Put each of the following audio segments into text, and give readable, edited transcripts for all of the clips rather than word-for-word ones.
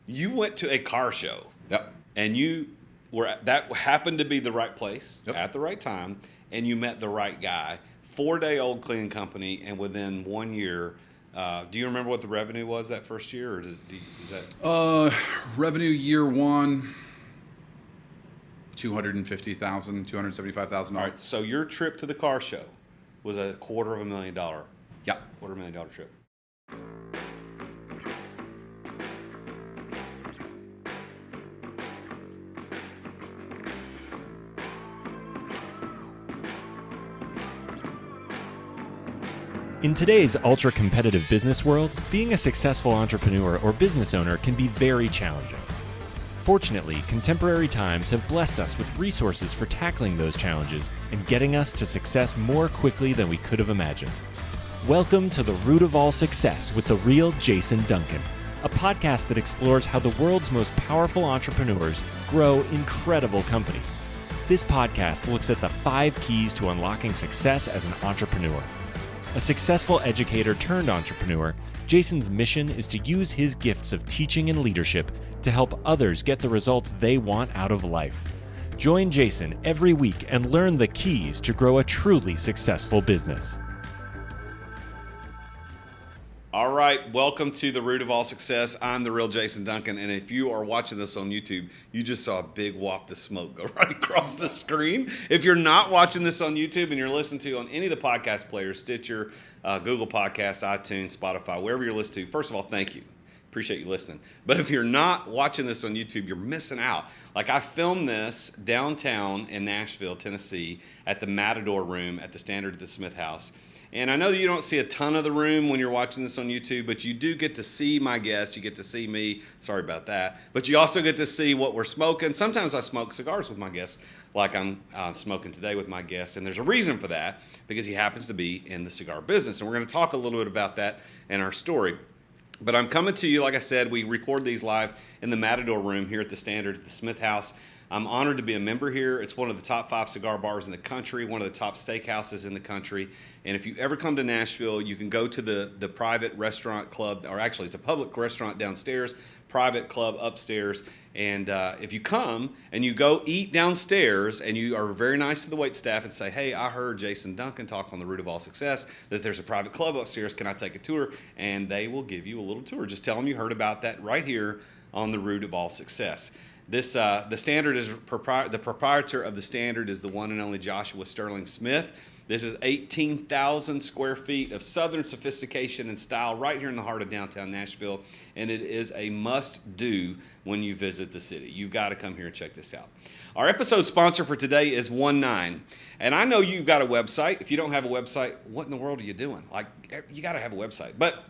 You went to a car show. Yep. And that happened to be the right place at the right time, and you met the right guy. 4-day-old cleaning company, and within 1 year, do you remember what the revenue was that first year, or is that? Revenue year one, $250,000, $275,000. All right. So your trip to the car show was a $250,000. Yeah. $250,000 trip. In today's ultra-competitive business world, being a successful entrepreneur or business owner can be very challenging. Fortunately, contemporary times have blessed us with resources for tackling those challenges and getting us to success more quickly than we could have imagined. Welcome to The Root of All Success with the real Jason Duncan, a podcast that explores how the world's most powerful entrepreneurs grow incredible companies. This podcast looks at the 5 keys to unlocking success as an entrepreneur. A successful educator turned entrepreneur, Jason's mission is to use his gifts of teaching and leadership to help others get the results they want out of life. Join Jason every week and learn the keys to grow a truly successful business. All right, welcome to The Root of All Success. I'm the real Jason Duncan, and if you are watching this on YouTube, you just saw a big waft of smoke go right across the screen. If you're not watching this on YouTube and you're listening to on any of the podcast players, Stitcher, Google Podcasts, iTunes, Spotify, wherever you're listening to, first of all, thank you. Appreciate you listening. But if you're not watching this on YouTube, you're missing out. Like, I filmed this downtown in Nashville, Tennessee, at the Matador Room at the Standard at the Smith House. And I know that you don't see a ton of the room when you're watching this on YouTube, but you do get to see my guests. You get to see me. Sorry about that. But you also get to see what we're smoking. Sometimes I smoke cigars with my guests, like I'm smoking today with my guest. And there's a reason for that, because he happens to be in the cigar business. And we're going to talk a little bit about that in our story. But I'm coming to you, like I said, we record these live in the Matador Room here at the Standard at the Smith House. I'm honored to be a member here. It's one of the top 5 cigar bars in the country, one of the top steakhouses in the country. And if you ever come to Nashville, you can go to the private restaurant club, or actually it's a public restaurant downstairs, private club upstairs. And if you come and you go eat downstairs and you are very nice to the wait staff and say, hey, I heard Jason Duncan talk on The Root of All Success that there's a private club upstairs. Can I take a tour? And they will give you a little tour. Just tell them you heard about that right here on The Root of All Success. This the Standard is the proprietor of the Standard is the one and only Joshua Sterling Smith. This is 18,000 square feet of Southern sophistication and style right here in the heart of downtown Nashville, and it is a must-do when you visit the city. You've got to come here and check this out. Our episode sponsor for today is 19, and I know you've got a website. If you don't have a website, what in the world are you doing? Like, you got to have a website, but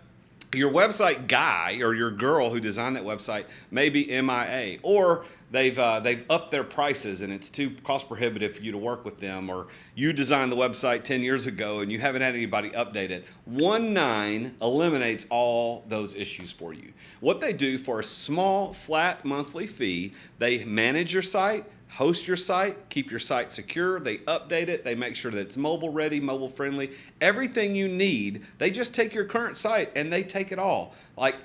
your website guy or your girl who designed that website may be MIA, or they've upped their prices and it's too cost prohibitive for you to work with them, or you designed the website 10 years ago and you haven't had anybody update it. 19 eliminates all those issues for you. What they do for a small flat monthly fee, they manage your site, host your site, keep your site secure, they update it, they make sure that it's mobile ready, mobile friendly, everything you need. They just take your current site and they take it all. Like,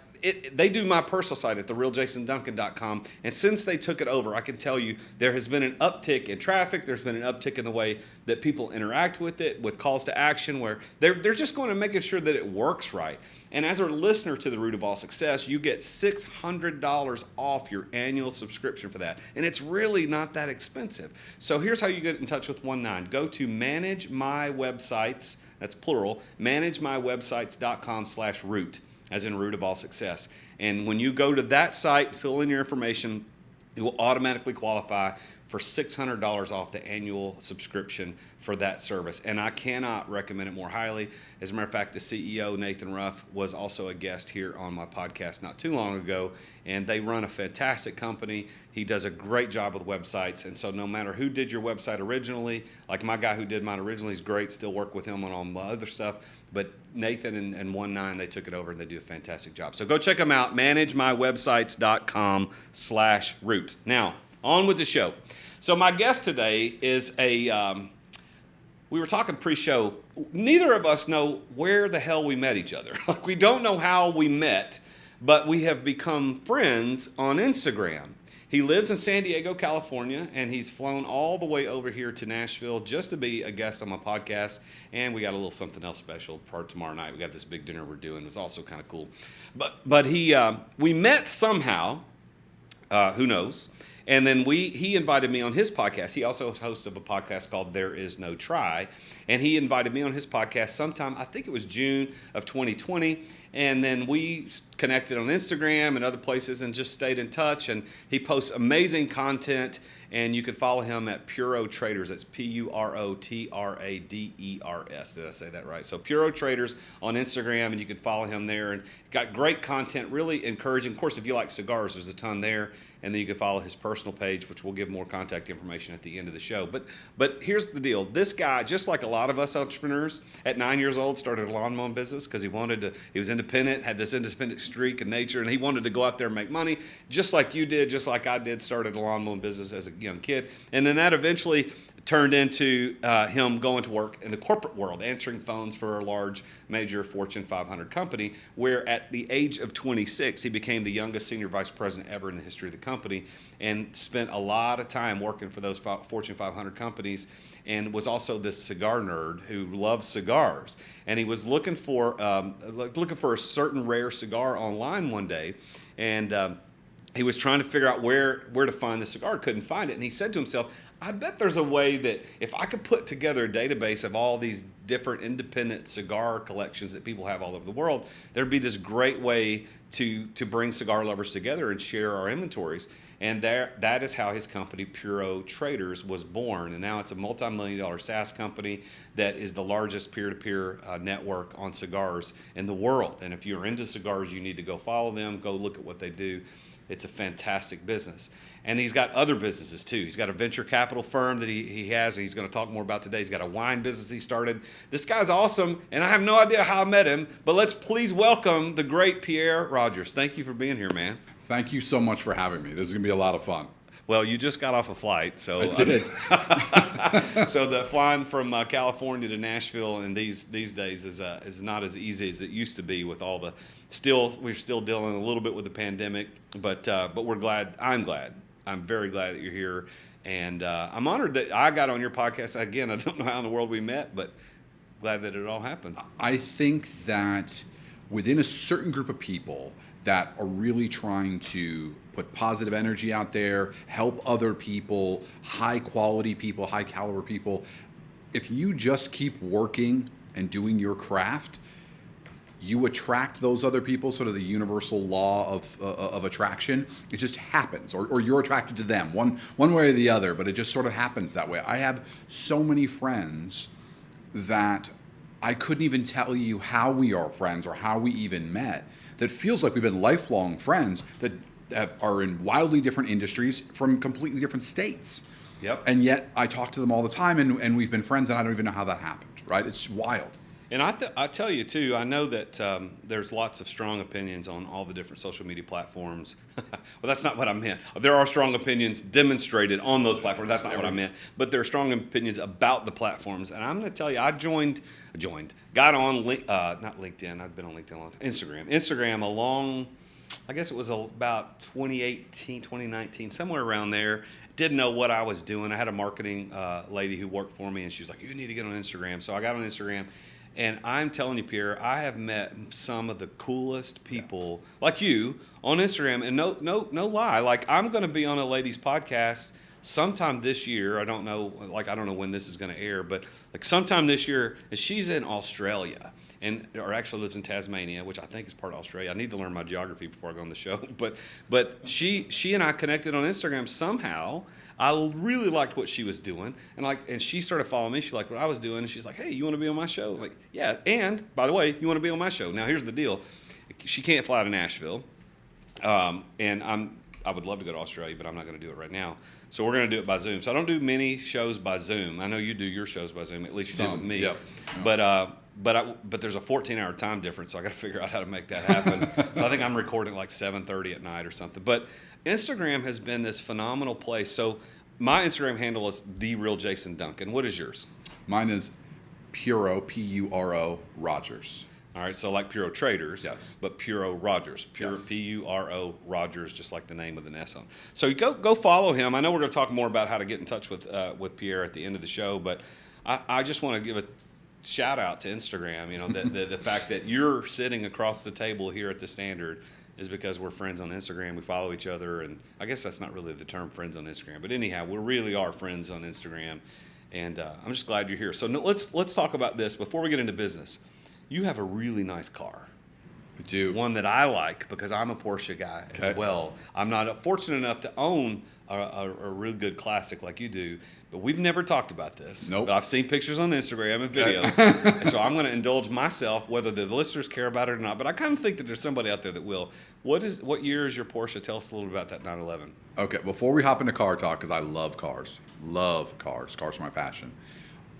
they do my personal site at therealjasonduncan.com, and since they took it over, I can tell you there has been an uptick in traffic. There's been an uptick in the way that people interact with it, with calls to action, where they're just going to make sure that it works right. And as a listener to The Root of All Success, you get $600 off your annual subscription for that, and it's really not that expensive. So here's how you get in touch with 19. Go to Manage My Websites, that's plural, managemywebsites.com/root. as in Root of All Success. And when you go to that site, fill in your information, it will automatically qualify for $600 off the annual subscription for that service. And I cannot recommend it more highly. As a matter of fact, the CEO, Nathan Ruff, was also a guest here on my podcast not too long ago, and they run a fantastic company. He does a great job with websites, and so no matter who did your website originally, like my guy who did mine originally is great, still work with him on all my other stuff, but Nathan and 19, they took it over and they do a fantastic job. So go check them out, managemywebsites.com/root. Now, on with the show. So my guest today is we were talking pre-show, neither of us know where the hell we met each other. Like, we don't know how we met, but we have become friends on Instagram. He lives in San Diego, California, and he's flown all the way over here to Nashville just to be a guest on my podcast. And we got a little something else special for tomorrow night. We got this big dinner we're doing. It's also kind of cool. But we met somehow. Who knows? And then he invited me on his podcast. He also hosts of a podcast called There Is No Try. And he invited me on his podcast sometime, I think it was June of 2020. And then we connected on Instagram and other places and just stayed in touch. And he posts amazing content. And you can follow him at Puro Traders. That's Purotraders. Did I say that right? So Puro Traders on Instagram, and you can follow him there. And got great content, really encouraging. Of course, if you like cigars, there's a ton there. And then you can follow his personal page, which we'll give more contact information at the end of the show. But here's the deal. This guy, just like a lot of us entrepreneurs, at 9 years old, started a lawn mowing business because he was independent, had this independent streak in nature, and he wanted to go out there and make money, just like you did, just like I did, started a lawn mowing business as a young kid. And then that eventually turned into him going to work in the corporate world, answering phones for a large, major Fortune 500 company, where at the age of 26, he became the youngest senior vice president ever in the history of the company and spent a lot of time working for those Fortune 500 companies, and was also this cigar nerd who loves cigars. And he was looking for a certain rare cigar online one day, and he was trying to figure out where to find the cigar, couldn't find it. And he said to himself, I bet there's a way that if I could put together a database of all these different independent cigar collections that people have all over the world, there'd be this great way to bring cigar lovers together and share our inventories. And that is how his company, Puro Traders, was born. And now it's a multi-million-dollar SaaS company that is the largest peer-to-peer network on cigars in the world. And if you're into cigars, you need to go follow them, go look at what they do. It's a fantastic business. And he's got other businesses too. He's got a venture capital firm that he has, and he's going to talk more about today. He's got a wine business he started. This guy's awesome, and I have no idea how I met him, but let's please welcome the great Pierre Rogers. Thank you for being here, man. Thank you so much for having me. This is going to be a lot of fun. Well, you just got off a flight, so I did. So the flying from California to Nashville in these days is not as easy as it used to be with all the. We're still dealing a little bit with the pandemic, but we're glad. I'm very glad that you're here, and I'm honored that I got on your podcast again. I don't know how in the world we met, but glad that it all happened. I think that within a certain group of people that are really trying to put positive energy out there, help other people, high quality people, high caliber people, if you just keep working and doing your craft, you attract those other people, sort of the universal law of attraction. It just happens, or you're attracted to them, one way or the other, but it just sort of happens that way. I have so many friends that I couldn't even tell you how we are friends or how we even met. That feels like we've been lifelong friends that are in wildly different industries from completely different states. Yep. And yet I talk to them all the time, and we've been friends, and I don't even know how that happened, right? It's wild. And I tell you, too, I know that there's lots of strong opinions on all the different social media platforms. Well, that's not what I meant. There are strong opinions demonstrated on those platforms. That's not what I meant. But there are strong opinions about the platforms. And I'm going to tell you, I got on, not LinkedIn. I've been on LinkedIn a long time. Instagram along, I guess it was about 2018, 2019, somewhere around there. Didn't know what I was doing. I had a marketing lady who worked for me, and she was like, you need to get on Instagram. So I got on Instagram. And I'm telling you, Pierre, I have met some of the coolest people like you on Instagram. And no lie, like I'm going to be on a lady's podcast sometime this year. I don't know when this is going to air, but like sometime this year. And she's in Australia, or actually lives in Tasmania, which I think is part of Australia. I need to learn my geography before I go on the show. But she and I connected on Instagram somehow. I really liked what she was doing, and she started following me. She liked what I was doing, and she's like, "Hey, you want to be on my show?" I'm like, yeah. And by the way, you want to be on my show? Now, here's the deal: she can't fly to Nashville, and I would love to go to Australia, but I'm not going to do it right now. So we're going to do it by Zoom. So I don't do many shows by Zoom. I know you do your shows by Zoom. At least you do with me. Yep. But there's a 14-hour time difference, so I got to figure out how to make that happen. So I think I'm recording like 7:30 at night or something. But Instagram has been this phenomenal place. So my Instagram handle is The Real Jason Duncan. What is yours? Mine is Puro, Puro Rogers. All right, so like Puro Traders, Yes. but Puro Rogers, Puro Yes. Puro Rogers, just like the name with an S on. So you go follow him. I know we're going to talk more about how to get in touch with Pierre at the end of the show, but I just want to give a shout out to Instagram. You know, the fact that you're sitting across the table here at the Standard is because we're friends on Instagram. We follow each other, and I guess that's not really the term friends on Instagram, but anyhow, we really are friends on Instagram, and I'm just glad you're here. So let's talk about this before we get into business. You have a really nice car. I do. One that I like because I'm a Porsche guy as well. I'm not fortunate enough to own a real good classic like you do, but we've never talked about this. Nope. But I've seen pictures on Instagram and videos, and so I'm going to indulge myself, whether the listeners care about it or not. But I kind of think that there's somebody out there that will. What year is your Porsche? Tell us a little bit about that 911. Okay, before we hop into car talk, because I love cars. Love cars. Cars are my passion.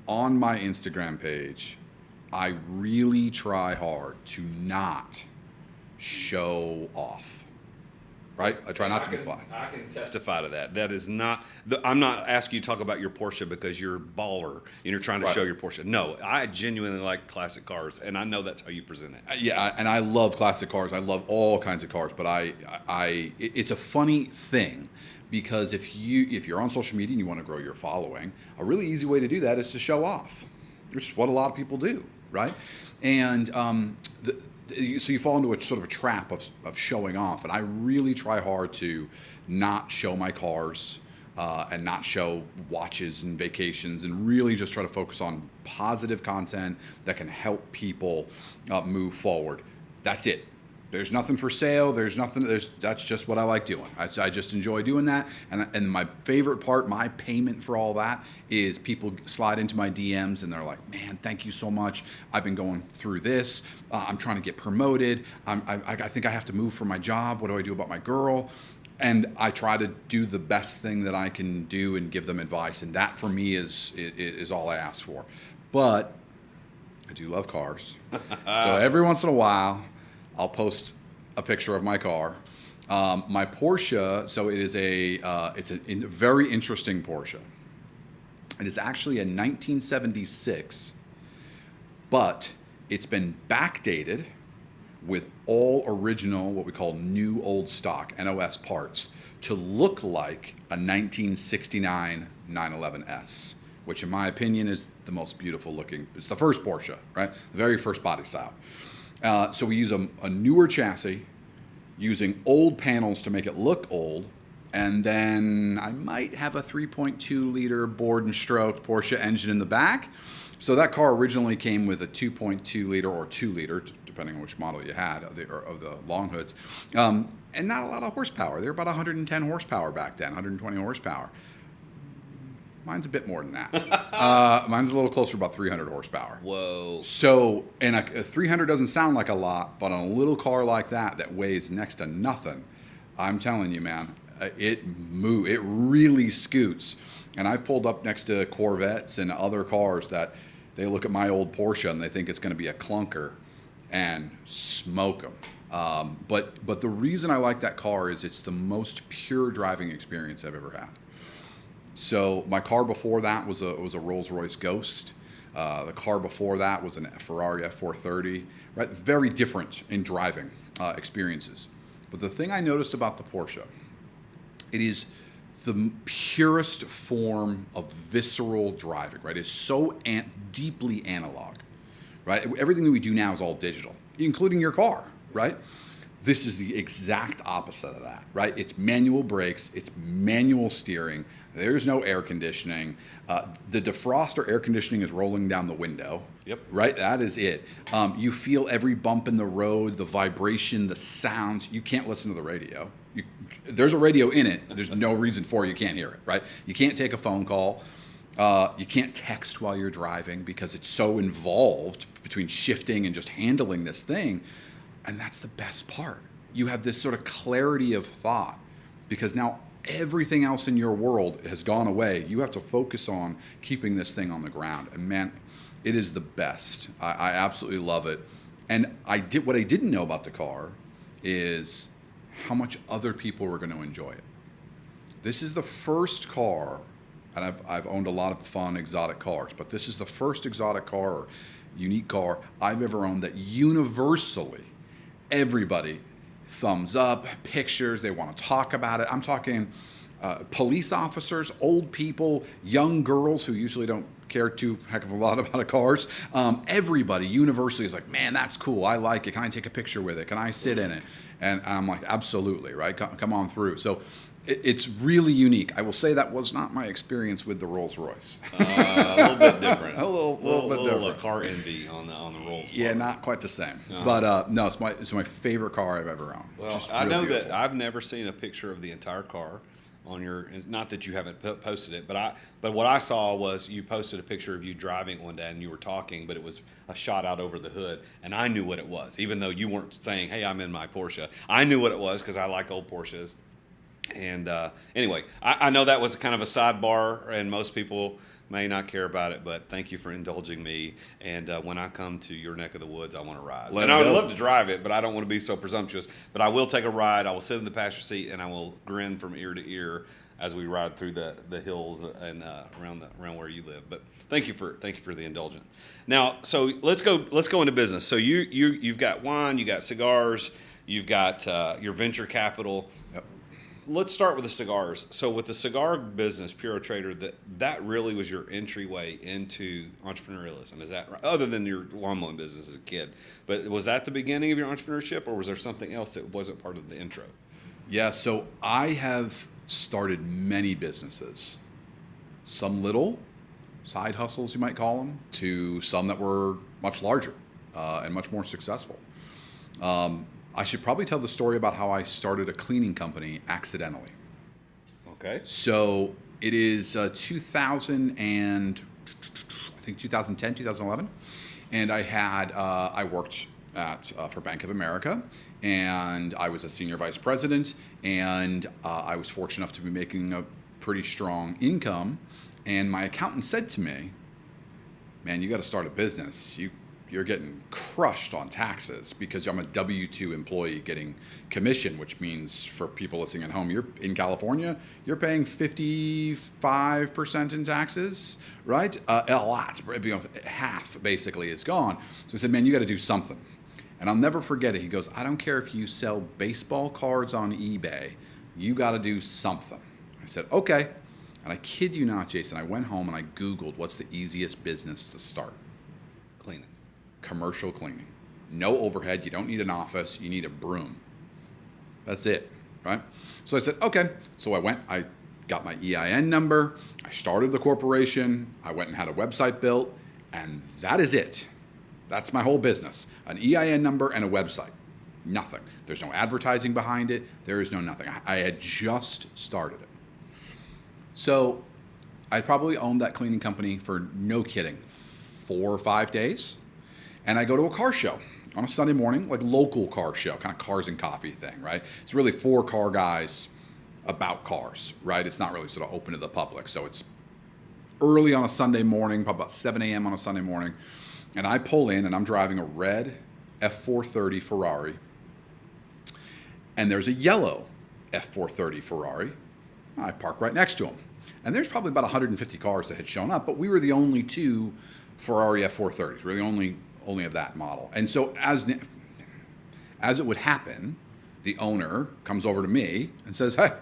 On my Instagram page, I really try hard to not show off, right? I try not to be fly. I can testify to that. That is not. I'm not asking you to talk about your Porsche because you're a baller and you're trying to Right. show your Porsche. No, I genuinely like classic cars, and I know that's how you present it. Yeah, and I love classic cars. I love all kinds of cars, but it's a funny thing because if you're on social media and you want to grow your following, a really easy way to do that is to show off, which is what a lot of people do, right? And so you fall into a sort of a trap of showing off, and I really try hard to not show my cars and not show watches and vacations, and really just try to focus on positive content that can help people move forward. That's it. There's nothing for sale. That's just what I like doing. I just enjoy doing that. And my favorite part, my payment for all that, is people slide into my DMs and they're like, "Man, thank you so much. I've been going through this. I'm trying to get promoted. I think I have to move for my job. What do I do about my girl?" And I try to do the best thing that I can do and give them advice. And that for me is all I ask for. But I do love cars. So every once in a while, I'll post a picture of my car. My Porsche, so it is it's a very interesting Porsche. It is actually a 1976, but it's been backdated with all original, what we call new old stock, NOS parts, to look like a 1969 911S, which in my opinion is the most beautiful looking. It's the first Porsche, right? The very first body style. So we use a newer chassis, using old panels to make it look old, and then I might have a 3.2 liter bored and stroked Porsche engine in the back. So that car originally came with a 2.2 liter or 2 liter, depending on which model you had of the long hoods, and not a lot of horsepower. They were about 110 horsepower back then, 120 horsepower. Mine's a bit more than that. Mine's a little closer to about 300 horsepower. Whoa. So, and a 300 doesn't sound like a lot, but on a little car like that weighs next to nothing, I'm telling you, man, it really scoots. And I've pulled up next to Corvettes and other cars that they look at my old Porsche and they think it's going to be a clunker and smoke them. But the reason I like that car is it's the most pure driving experience I've ever had. So my car before that was a Rolls-Royce Ghost. The car before that was a Ferrari F430. Right, very different in driving experiences. But the thing I noticed about the Porsche, it is the purest form of visceral driving. Right, it's so deeply analog. Right, everything that we do now is all digital, including your car. Right. This is the exact opposite of that, right? It's manual brakes, it's manual steering, there's no air conditioning. The defroster air conditioning is rolling down the window. Yep. Right? That is it. You feel every bump in the road, the vibration, the sounds. You can't listen to the radio. There's a radio in it. There's no reason for it. You can't hear it, right? You can't take a phone call. You can't text while you're driving because it's so involved between shifting and just handling this thing. And that's the best part. You have this sort of clarity of thought because now everything else in your world has gone away. You have to focus on keeping this thing on the ground. And man, it is the best. I absolutely love it. And what I didn't know about the car is how much other people were going to enjoy it. This is the first car, and I've owned a lot of fun exotic cars, but this is the first exotic car, unique car I've ever owned that universally everybody thumbs up, pictures, they want to talk about it. I'm talking police officers, old people, young girls who usually don't care too heck of a lot about cars. Everybody universally is like, man, that's cool. I like it. Can I take a picture with it? Can I sit in it? And I'm like, absolutely, right? Come on through. So it's really unique. I will say that was not my experience with the Rolls Royce. A little bit different. A little bit different. Car envy on the Rolls. Yeah, not quite the same. But no, it's my favorite car I've ever owned. Well, Just I real know beautiful. that I've never seen a picture of the entire car on your. Not that you haven't posted it, but what I saw was you posted a picture of you driving one day and you were talking, but it was a shot out over the hood, and I knew what it was, even though you weren't saying, "Hey, I'm in my Porsche." I knew what it was because I like old Porsches. And anyway, I know that was kind of a sidebar, and most people may not care about it, but thank you for indulging me. And when I come to your neck of the woods, I want to ride. And I would love to drive it, but I don't want to be so presumptuous. But I will take a ride. I will sit in the passenger seat, and I will grin from ear to ear as we ride through the hills and around where you live. But thank you for the indulgence. Now, so let's go into business. So you've got wine, you got cigars, you've got your venture capital. Yep. Let's start with the cigars. So with the cigar business, Puro Trader, that really was your entryway into entrepreneurialism. Is that right? Other than your lawn mowing business as a kid. But was that the beginning of your entrepreneurship, or was there something else that wasn't part of the intro? Yeah, so I have started many businesses. Some little side hustles, you might call them, to some that were much larger and much more successful. I should probably tell the story about how I started a cleaning company accidentally. Okay. So it is 2010, 2011, and I worked for Bank of America, and I was a senior vice president, and I was fortunate enough to be making a pretty strong income. And my accountant said to me, "Man, you got to start a business. You're getting crushed on taxes because I'm a W-2 employee getting commission," which means for people listening at home, you're in California, you're paying 55% in taxes, right? A lot, half basically is gone. So he said, "Man, you got to do something." And I'll never forget it. He goes, "I don't care if you sell baseball cards on eBay, you got to do something." I said, "Okay." And I kid you not, Jason, I went home and I Googled what's the easiest business to start. Cleaning. Commercial cleaning. No overhead. You don't need an office. You need a broom. That's it, right? So I said, okay. So I got my EIN number. I started the corporation. I went and had a website built. And that is it. That's my whole business. An EIN number and a website. Nothing. There's no advertising behind it. There is no nothing. I had just started it. So I probably owned that cleaning company for, no kidding, 4 or 5 days. And I go to a car show on a Sunday morning, like local car show, kind of cars and coffee thing, right? It's really 4 car guys about cars, right? It's not really sort of open to the public. So it's early on a Sunday morning, probably about 7 a.m. on a Sunday morning. And I pull in and I'm driving a red F430 Ferrari. And there's a yellow F430 Ferrari. I park right next to him. And there's probably about 150 cars that had shown up, but we were the only 2 Ferrari F430s. We're the only of that model. And so as it would happen, the owner comes over to me and says, "Hey,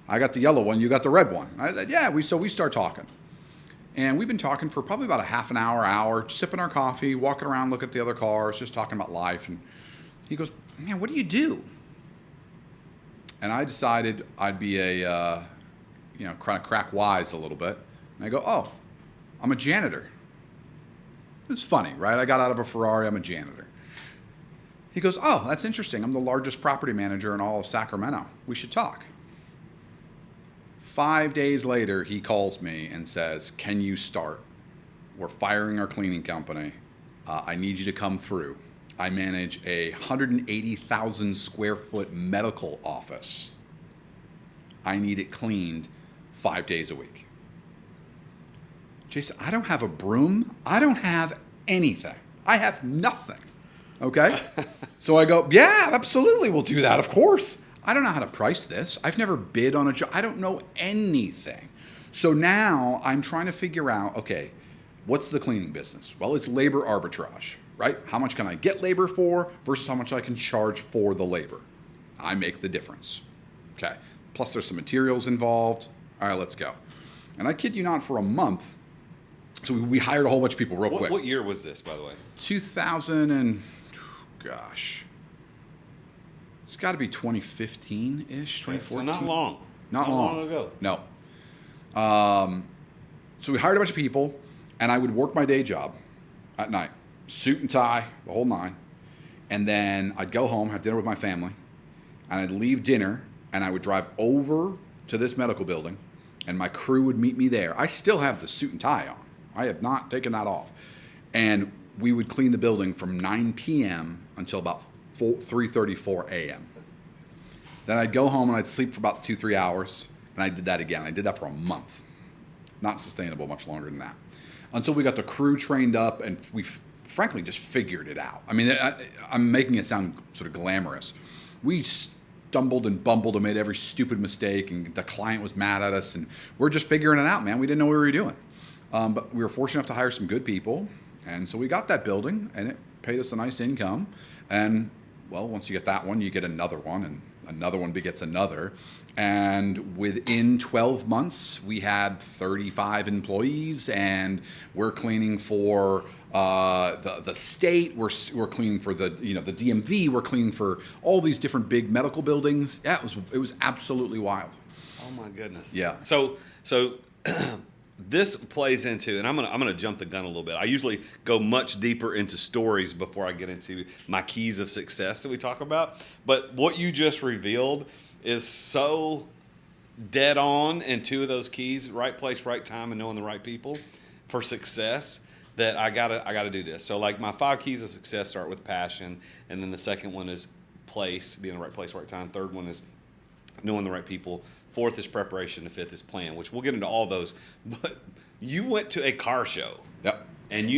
I got the yellow one, you got the red one." And I said, "Yeah." So we start talking. And we've been talking for probably about a half an hour, sipping our coffee, walking around, looking at the other cars, just talking about life. And he goes, "Man, what do you do?" And I decided I'd be kind of crack wise a little bit. And I go, "Oh, I'm a janitor." It's funny, right? I got out of a Ferrari, I'm a janitor. He goes, "Oh, that's interesting. I'm the largest property manager in all of Sacramento. We should talk." 5 days later, he calls me and says, "Can you start? We're firing our cleaning company. I need you to come through. I manage a 180,000 square foot medical office. I need it cleaned 5 days a week." Jason, I don't have a broom. I don't have anything. I have nothing. Okay? So I go, "Yeah, absolutely, we'll do that, of course." I don't know how to price this. I've never bid on a job. I don't know anything. So now I'm trying to figure out, okay, What's the cleaning business? Well, it's labor arbitrage, right? How much can I get labor for versus how much I can charge for the labor? I make the difference. Okay. Plus there's some materials involved. All right, let's go. And I kid you not, for a month, so we hired a whole bunch of people real quick. What year was this, by the way? 2000 and, gosh, it's got to be 2015-ish, 2014. So not long. Not long ago. No. So we hired a bunch of people, and I would work my day job at night, suit and tie, the whole nine. And then I'd go home, have dinner with my family, and I'd leave dinner, and I would drive over to this medical building, and my crew would meet me there. I still have the suit and tie on. I have not taken that off. And we would clean the building from 9 p.m. until about 3:30, 4 a.m. Then I'd go home and I'd sleep for about 2-3 hours, and I did that again. I did that for a month. Not sustainable much longer than that. Until we got the crew trained up, and we frankly just figured it out. I mean, I'm making it sound sort of glamorous. We stumbled and bumbled and made every stupid mistake, and the client was mad at us, and we're just figuring it out, man. We didn't know what we were doing. But we were fortunate enough to hire some good people, and so we got that building, and it paid us a nice income. And, well, once you get that one, you get another one, and another one begets another. And within 12 months, we had 35 employees, and we're cleaning for the state. We're cleaning for the DMV. We're cleaning for all these different big medical buildings. Yeah, it was absolutely wild. Oh my goodness. Yeah. So this plays into, and I'm gonna jump the gun a little bit. I usually go much deeper into stories before I get into my keys of success that we talk about. But what you just revealed is so dead on in two of those keys: right place, right time, and knowing the right people for success. That I gotta do this. So like my 5 keys of success start with passion, and then the second one is place, being in the right place, right time. Third one is knowing the right people. 4th is preparation. The 5th is plan, which we'll get into all those. But you went to a car show. Yep. And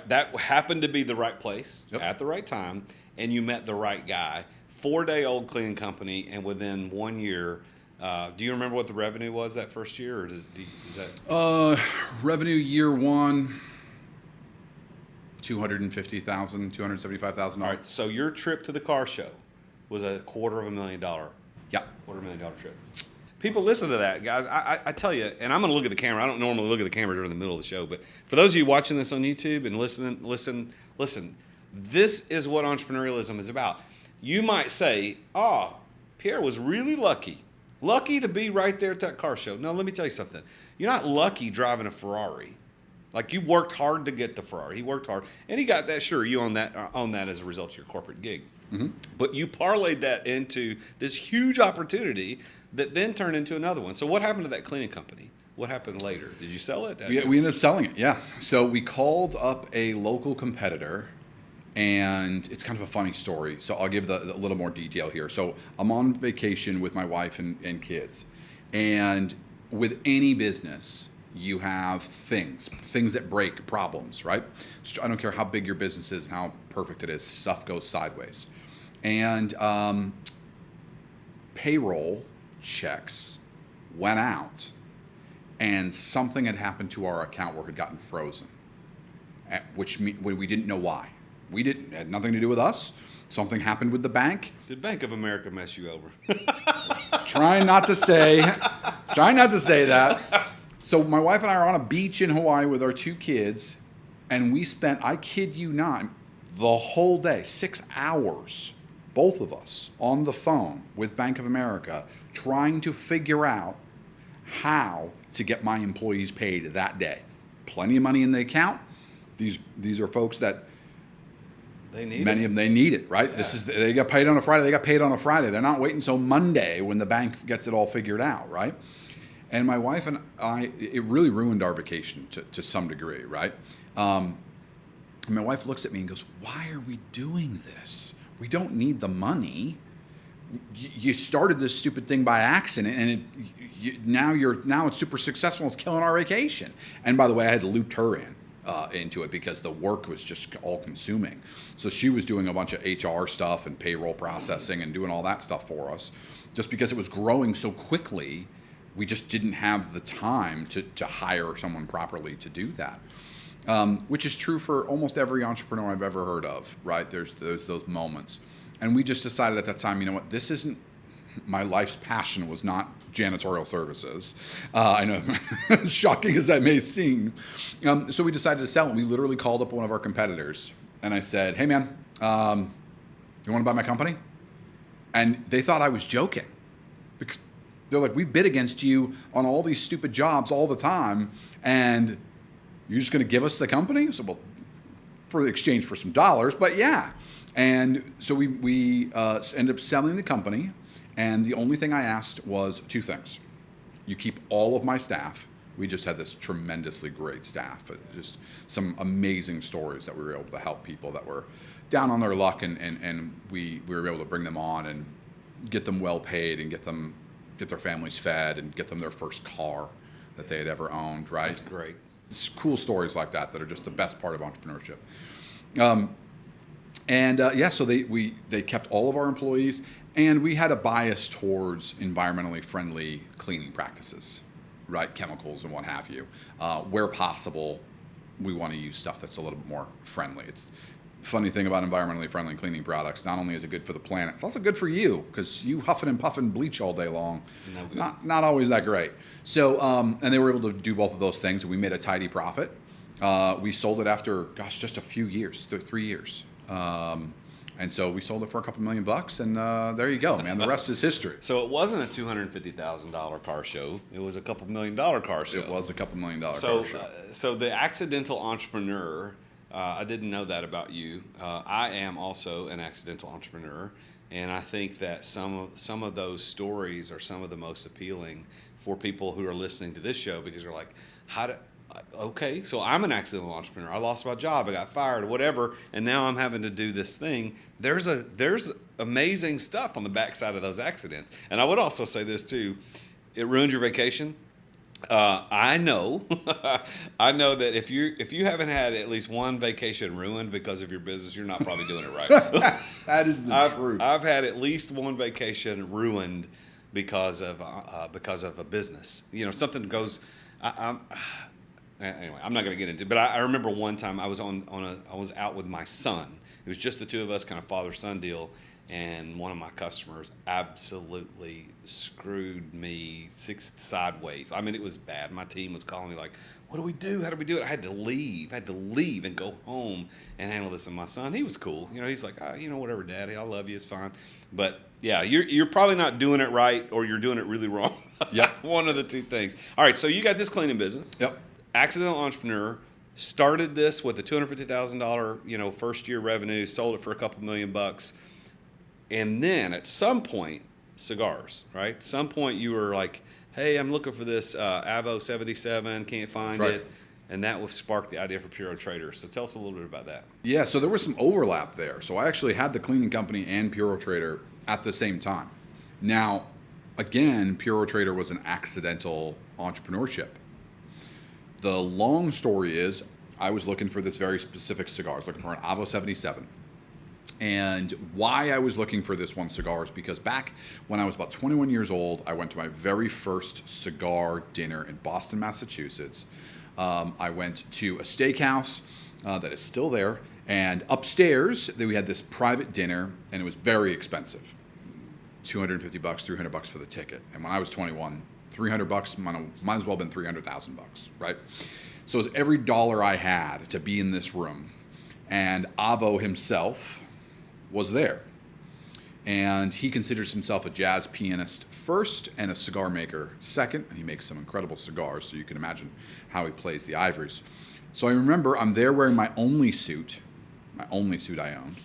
that happened to be the right place at the right time, and you met the right guy. 4-day-old cleaning company, and within 1 year, do you remember what the revenue was that first year, or is that? Revenue year 1, $250,000, $275,000. All right. So your trip to the car show was a $250,000. Yeah. $250,000 trip. People listen to that, guys. I tell you, and I'm going to look at the camera. I don't normally look at the camera during the middle of the show, but for those of you watching this on YouTube and listen. This is what entrepreneurialism is about. You might say, Pierre was really lucky to be right there at that car show. No, let me tell you something. You're not lucky driving a Ferrari. Like, you worked hard to get the Ferrari. He worked hard, and he got that. Sure, you own that as a result of your corporate gig. Mm-hmm. But you parlayed that into this huge opportunity that then turned into another one. So what happened to that cleaning company? What happened later? Did you sell it? We ended up selling it, yeah. So we called up a local competitor, and it's kind of a funny story. So I'll give a little more detail here. So I'm on vacation with my wife and kids. And with any business, you have things that break, problems, right? So I don't care how big your business is and how perfect it is, stuff goes sideways. And payroll checks went out, and something had happened to our account where it had gotten frozen, which we didn't know why. It had nothing to do with us. Something happened with the bank. Did Bank of America mess you over? Trying not to say that. So my wife and I are on a beach in Hawaii with our 2 kids, and we spent, I kid you not, the whole day, 6 hours, both of us, on the phone with Bank of America, trying to figure out how to get my employees paid that day. Plenty of money in the account. These are folks that many of them, they need it, right? Yeah. They got paid on a Friday. They got paid on a Friday. They're not waiting until Monday when the bank gets it all figured out, right? And my wife and I, it really ruined our vacation to some degree, right? And my wife looks at me and goes, "Why are we doing this? We don't need the money. You started this stupid thing by accident, and now it's super successful. It's killing our vacation." And by the way, I had looped her into it because the work was just all consuming. So she was doing a bunch of HR stuff and payroll processing and doing all that stuff for us, just because it was growing so quickly. we just didn't have the time to hire someone properly to do that. Which is true for almost every entrepreneur I've ever heard of, right? There's those moments. And we just decided at that time, you know what, this isn't, my life's passion was not janitorial services. I know, as shocking as that may seem. So we decided to sell it. We literally called up one of our competitors and I said, hey man, you want to buy my company? And they thought I was joking. Because they're like, we bid against you on all these stupid jobs all the time, and you're just going to give us the company? So, well, for the exchange for some dollars, but yeah. And so we ended up selling the company, and the only thing I asked was two things. You keep all of my staff. We just had this tremendously great staff. Just some amazing stories that we were able to help people that were down on their luck, and we were able to bring them on and get them well paid and get their families fed and get them their first car that they had ever owned, right? That's great. It's cool stories like that are just the best part of entrepreneurship. So they kept all of our employees, and we had a bias towards environmentally friendly cleaning practices, right? Chemicals and what have you. Where possible, we want to use stuff that's a little bit more friendly. It's funny thing about environmentally friendly cleaning products, not only is it good for the planet, it's also good for you, because you huffing and puffing bleach all day long, not always that great. So, and they were able to do both of those things, and we made a tidy profit. We sold it after, just a few years, 3 years. And so we sold it for a couple $1,000,000, and there you go, man. The rest is history. So it wasn't a $250,000 car show. It was a couple $1 million car show. It was a couple $1 million car show. So The accidental entrepreneur, I didn't know that about you. I am also an accidental entrepreneur, and I think that some of those stories are some of the most appealing for people who are listening to this show, because they're like, okay, so I'm an accidental entrepreneur. I lost my job, I got fired, whatever, and now I'm having to do this thing. There's amazing stuff on the backside of those accidents. And I would also say this too: it ruined your vacation. I know that if you haven't had at least one vacation ruined because of your business, you're not probably doing it right. That is the truth. I've had at least one vacation ruined because of a business. You know, something goes. Anyway, I'm not going to get into it, but I remember one time I was I was out with my son. It was just the two of us, kind of father-son deal, and one of my customers absolutely screwed me sideways. I mean, it was bad. My team was calling me like, what do we do? How do we do it? I had to leave and go home and handle this. And my son, he was cool. You know, he's like, whatever, Daddy, I love you. It's fine. But yeah, you're probably not doing it right, or you're doing it really wrong. Yep. One of the two things. All right, so you got this cleaning business. Yep. Accidental entrepreneur, started this with a $250,000, first year revenue, sold it for a couple $1,000,000. And then at some point, cigars, right? At some point you were like, hey, I'm looking for this Avo 77, can't find it. And that would spark the idea for Puro Trader. So tell us a little bit about that. Yeah, so there was some overlap there. So I actually had the cleaning company and Puro Trader at the same time. Now, again, Puro Trader was an accidental entrepreneurship. The long story is, I was looking for this very specific cigar. I was looking for an Avo 77. And why I was looking for this one cigar is because back when I was about 21 years old, I went to my very first cigar dinner in Boston, Massachusetts. I went to a steakhouse that is still there. And upstairs, we had this private dinner, and it was very expensive. $250, $300 for the ticket. And when I was 21, $300 might as well have been $300,000, right? So it was every dollar I had to be in this room. And Avo himself was there. And he considers himself a jazz pianist first and a cigar maker second. And he makes some incredible cigars, so you can imagine how he plays the ivories. So I remember I'm there wearing my only suit I owned.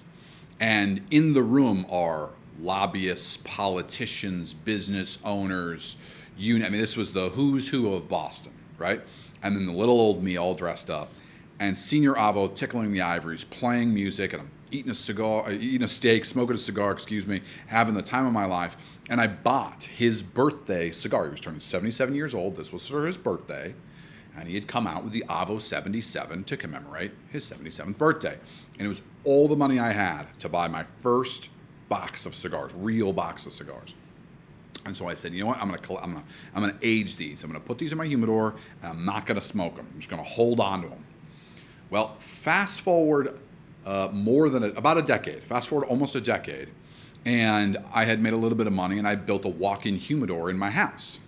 And in the room are lobbyists, politicians, business owners, this was the who's who of Boston, right? And then the little old me all dressed up, and Senior Avo tickling the ivories, playing music, and I'm eating a steak, smoking a cigar, having the time of my life. And I bought his birthday cigar. He was turning 77 years old. This was for his birthday. And he had come out with the Avo 77 to commemorate his 77th birthday. And it was all the money I had to buy my first box of cigars, real box of cigars. And so I said, you know what? I'm gonna age these. I'm gonna put these in my humidor, and I'm not gonna smoke them. I'm just gonna hold on to them. Well, fast forward about a decade. Fast forward almost a decade, and I had made a little bit of money, and I built a walk-in humidor in my house.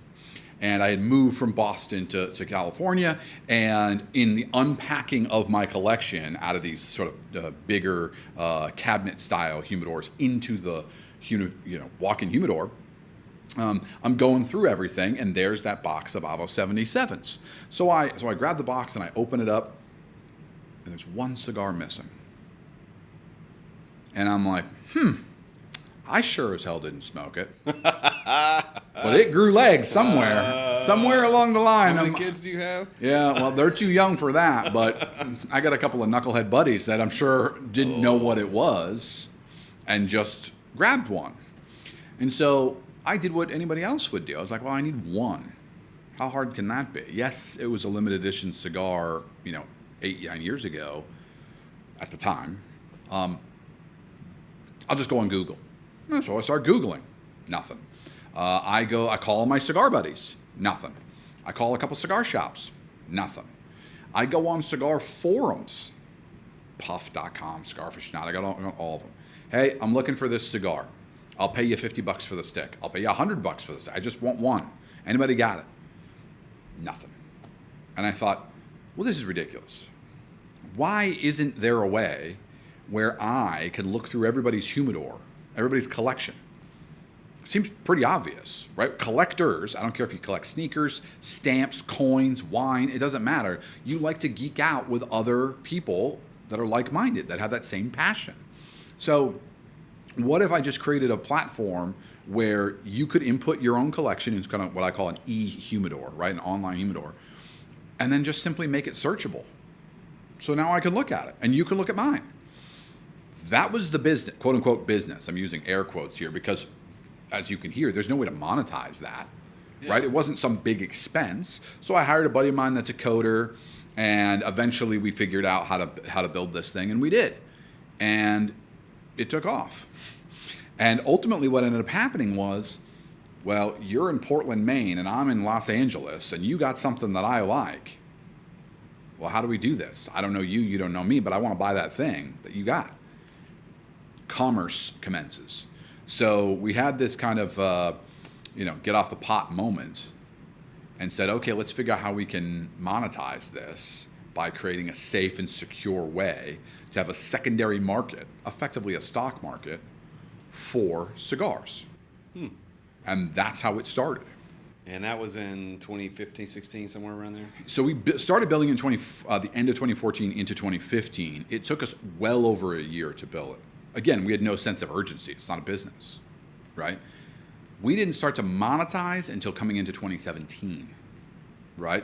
And I had moved from Boston to California, and in the unpacking of my collection out of these sort of bigger cabinet-style humidors into the walk-in humidor, I'm going through everything, and there's that box of Avo 77s. So I grab the box and I open it up, and there's one cigar missing. And I'm like, I sure as hell didn't smoke it. But it grew legs somewhere along the line. How many kids do you have? Yeah, well, they're too young for that, but I got a couple of knucklehead buddies that I'm sure didn't know what it was and just grabbed one. And so I did what anybody else would do. I was like, well, I need one. How hard can that be? Yes, it was a limited edition cigar, 8-9 years ago at the time. I'll just go on Google. So I start Googling. Nothing. I call my cigar buddies. Nothing. I call a couple cigar shops. Nothing. I go on cigar forums. Puff.com, Cigar Aficionado. I got all of them. Hey, I'm looking for this cigar. I'll pay you $50 for the stick. I'll pay you $100 for the stick. I just want one. Anybody got it? Nothing. And I thought, well, this is ridiculous. Why isn't there a way where I can look through everybody's humidor, everybody's collection? Seems pretty obvious, right? Collectors, I don't care if you collect sneakers, stamps, coins, wine, it doesn't matter. You like to geek out with other people that are like-minded, that have that same passion. So what if I just created a platform where you could input your own collection into kind of what I call an e-humidor, right? An online humidor, and then just simply make it searchable. So now I can look at it, and you can look at mine. That was the business, quote unquote business. I'm using air quotes here because, as you can hear, there's no way to monetize that, right? It wasn't some big expense. So I hired a buddy of mine that's a coder, and eventually we figured out how to build this thing, and we did. And it took off. And ultimately what ended up happening was, well, you're in Portland, Maine, and I'm in Los Angeles, and you got something that I like. Well, how do we do this? I don't know you, you don't know me, but I want to buy that thing that you got. Commerce commences. So we had this kind of, get off the pot moment and said, okay, let's figure out how we can monetize this by creating a safe and secure way to have a secondary market, effectively a stock market, for cigars. And that's how it started. And that was in 2015, 16, somewhere around there? So we started building in the end of 2014 into 2015. It took us well over a year to build it. Again, we had no sense of urgency. It's not a business, right? We didn't start to monetize until coming into 2017, right?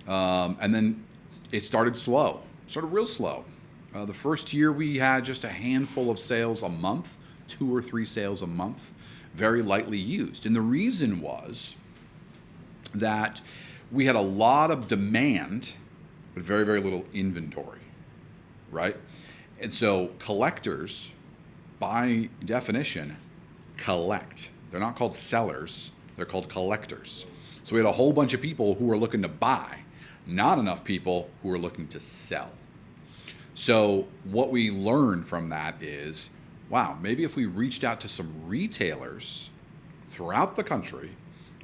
And then it started slow, started real slow. The first year we had just a handful of sales a month, 2 or 3 sales a month, very lightly used. And the reason was that we had a lot of demand, but very, very little inventory, right? And so collectors, by definition, collect. They're not called sellers, they're called collectors. So we had a whole bunch of people who were looking to buy, not enough people who were looking to sell. So what we learned from that is, wow, maybe if we reached out to some retailers throughout the country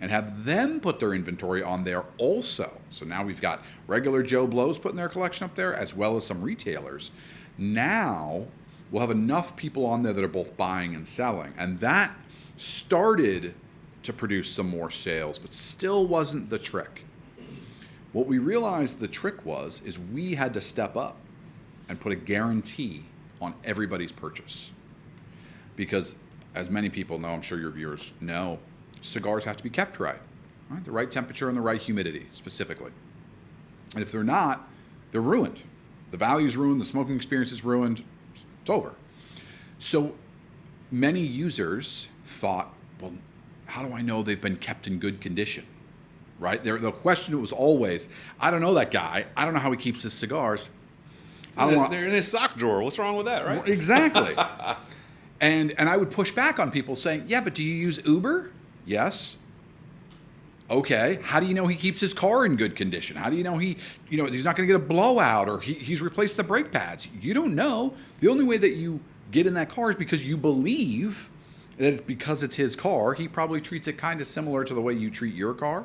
and have them put their inventory on there also. So now we've got regular Joe Blows putting their collection up there as well as some retailers. Now we'll have enough people on there that are both buying and selling. And that started to produce some more sales, but still wasn't the trick. What we realized the trick was, is we had to step up and put a guarantee on everybody's purchase. Because as many people know, I'm sure your viewers know, cigars have to be kept right? The right temperature and the right humidity specifically. And if they're not, they're ruined. The value's ruined, the smoking experience is ruined, it's over. So many users thought, well, how do I know they've been kept in good condition? Right? The question was always, I don't know that guy. I don't know how he keeps his cigars. They're in his sock drawer. What's wrong with that, right? Exactly. And I would push back on people saying, yeah, but do you use Uber? Yes. Okay. How do you know he keeps his car in good condition? How do you know he's not going to get a blowout or he's replaced the brake pads? You don't know. The only way that you get in that car is because you believe that because it's his car, he probably treats it kind of similar to the way you treat your car,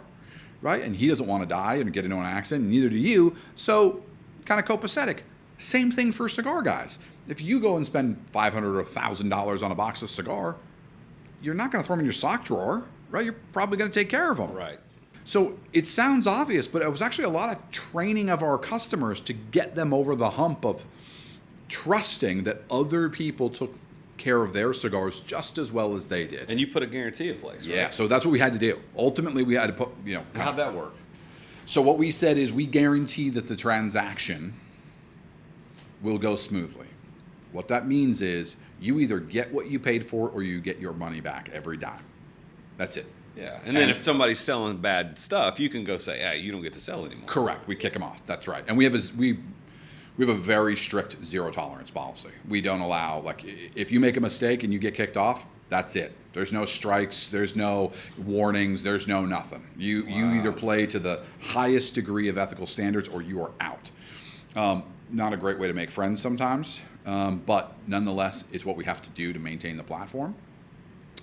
right? And he doesn't want to die and get into an accident, and neither do you. So kind of copacetic. Same thing for cigar guys. If you go and spend $500 or $1,000 on a box of cigar, you're not going to throw them in your sock drawer, right? You're probably going to take care of them. Right. So it sounds obvious, but it was actually a lot of training of our customers to get them over the hump of trusting that other people took care of their cigars just as well as they did. And you put a guarantee in place, right? Yeah, so that's what we had to do. Ultimately, we had to put, How'd that work? So what we said is we guarantee that the transaction will go smoothly. What that means is you either get what you paid for or you get your money back every dime. That's it. Yeah, and then if somebody's selling bad stuff, you can go say, "Hey, you don't get to sell anymore." Correct. We kick them off. That's right. And we have a very strict zero tolerance policy. We don't allow, like, if you make a mistake and you get kicked off, that's it. There's no strikes. There's no warnings. There's no nothing. You either play to the highest degree of ethical standards or you are out. Not a great way to make friends sometimes, but nonetheless, it's what we have to do to maintain the platform.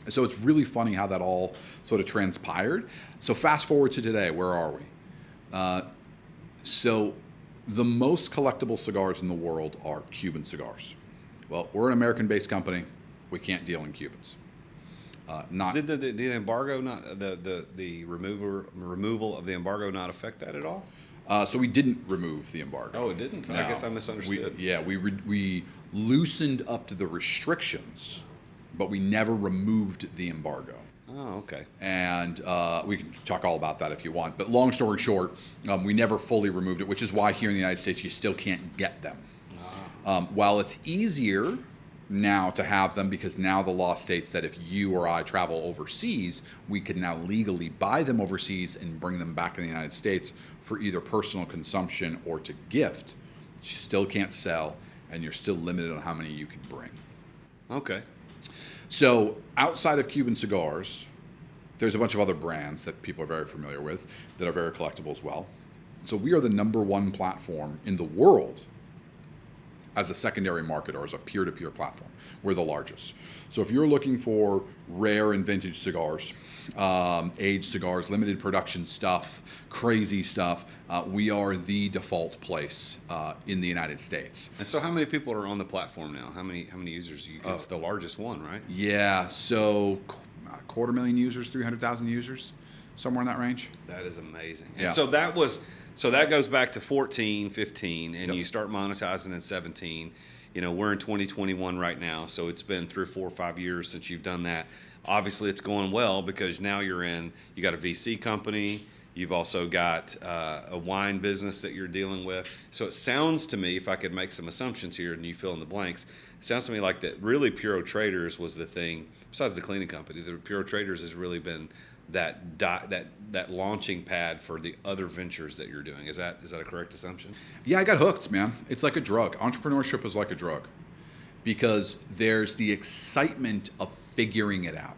So it's really funny how that all sort of transpired. So fast forward to today, where are we? So the most collectible cigars in the world are Cuban cigars. Well, we're an American-based company. We can't deal in Cubans. Did the embargo not the removal of the embargo not affect that at all? So we didn't remove the embargo. Oh, it didn't? No. I guess I misunderstood. We loosened up to the restrictions, but we never removed the embargo. Oh, okay. And we can talk all about that if you want. But long story short, we never fully removed it, which is why here in the United States you still can't get them. While it's easier now to have them because now the law states that if you or I travel overseas, we can now legally buy them overseas and bring them back in the United States for either personal consumption or to gift. You still can't sell, and you're still limited on how many you can bring. Okay. So outside of Cuban cigars, there's a bunch of other brands that people are very familiar with that are very collectible as well. So we are the #1 platform in the world as a secondary market or as a peer-to-peer platform. We're the largest. So if you're looking for rare and vintage cigars, aged cigars, limited production stuff, crazy stuff, we are the default place in the United States. And so how many people are on the platform now? How many users? It's the largest one, right? Yeah, so 250,000 users, 300,000 users, somewhere in that range. That is amazing. Yeah. And so that goes back to 14, 15, and Yep. you start monetizing in 17. We're in 2021 right now, so it's been 3 or 4 or 5 years since you've done that. Obviously, it's going well because now you got a VC company. You've also got a wine business that you're dealing with. So it sounds to me, if I could make some assumptions here and you fill in the blanks, it sounds to me like that really Puro Traders was the thing, besides the cleaning company, the Puro Traders has really been that launching pad for the other ventures that you're doing. Is that a correct assumption? Yeah, I got hooked, man. It's like a drug. Entrepreneurship is like a drug because there's the excitement of figuring it out.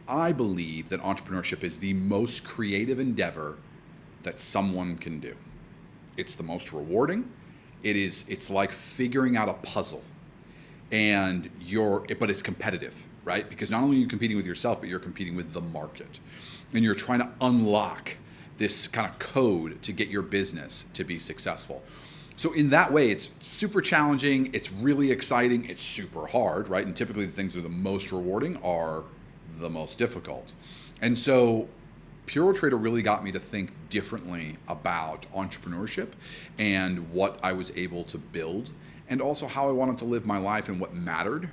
I believe that entrepreneurship is the most creative endeavor that someone can do. It's the most rewarding. It's like figuring out a puzzle, but it's competitive, right? Because not only are you competing with yourself, but you're competing with the market, and you're trying to unlock this kind of code to get your business to be successful. So in that way, it's super challenging. It's really exciting. It's super hard, right? And typically the things that are the most rewarding are the most difficult. And so Puro Trader really got me to think differently about entrepreneurship and what I was able to build, and also how I wanted to live my life and what mattered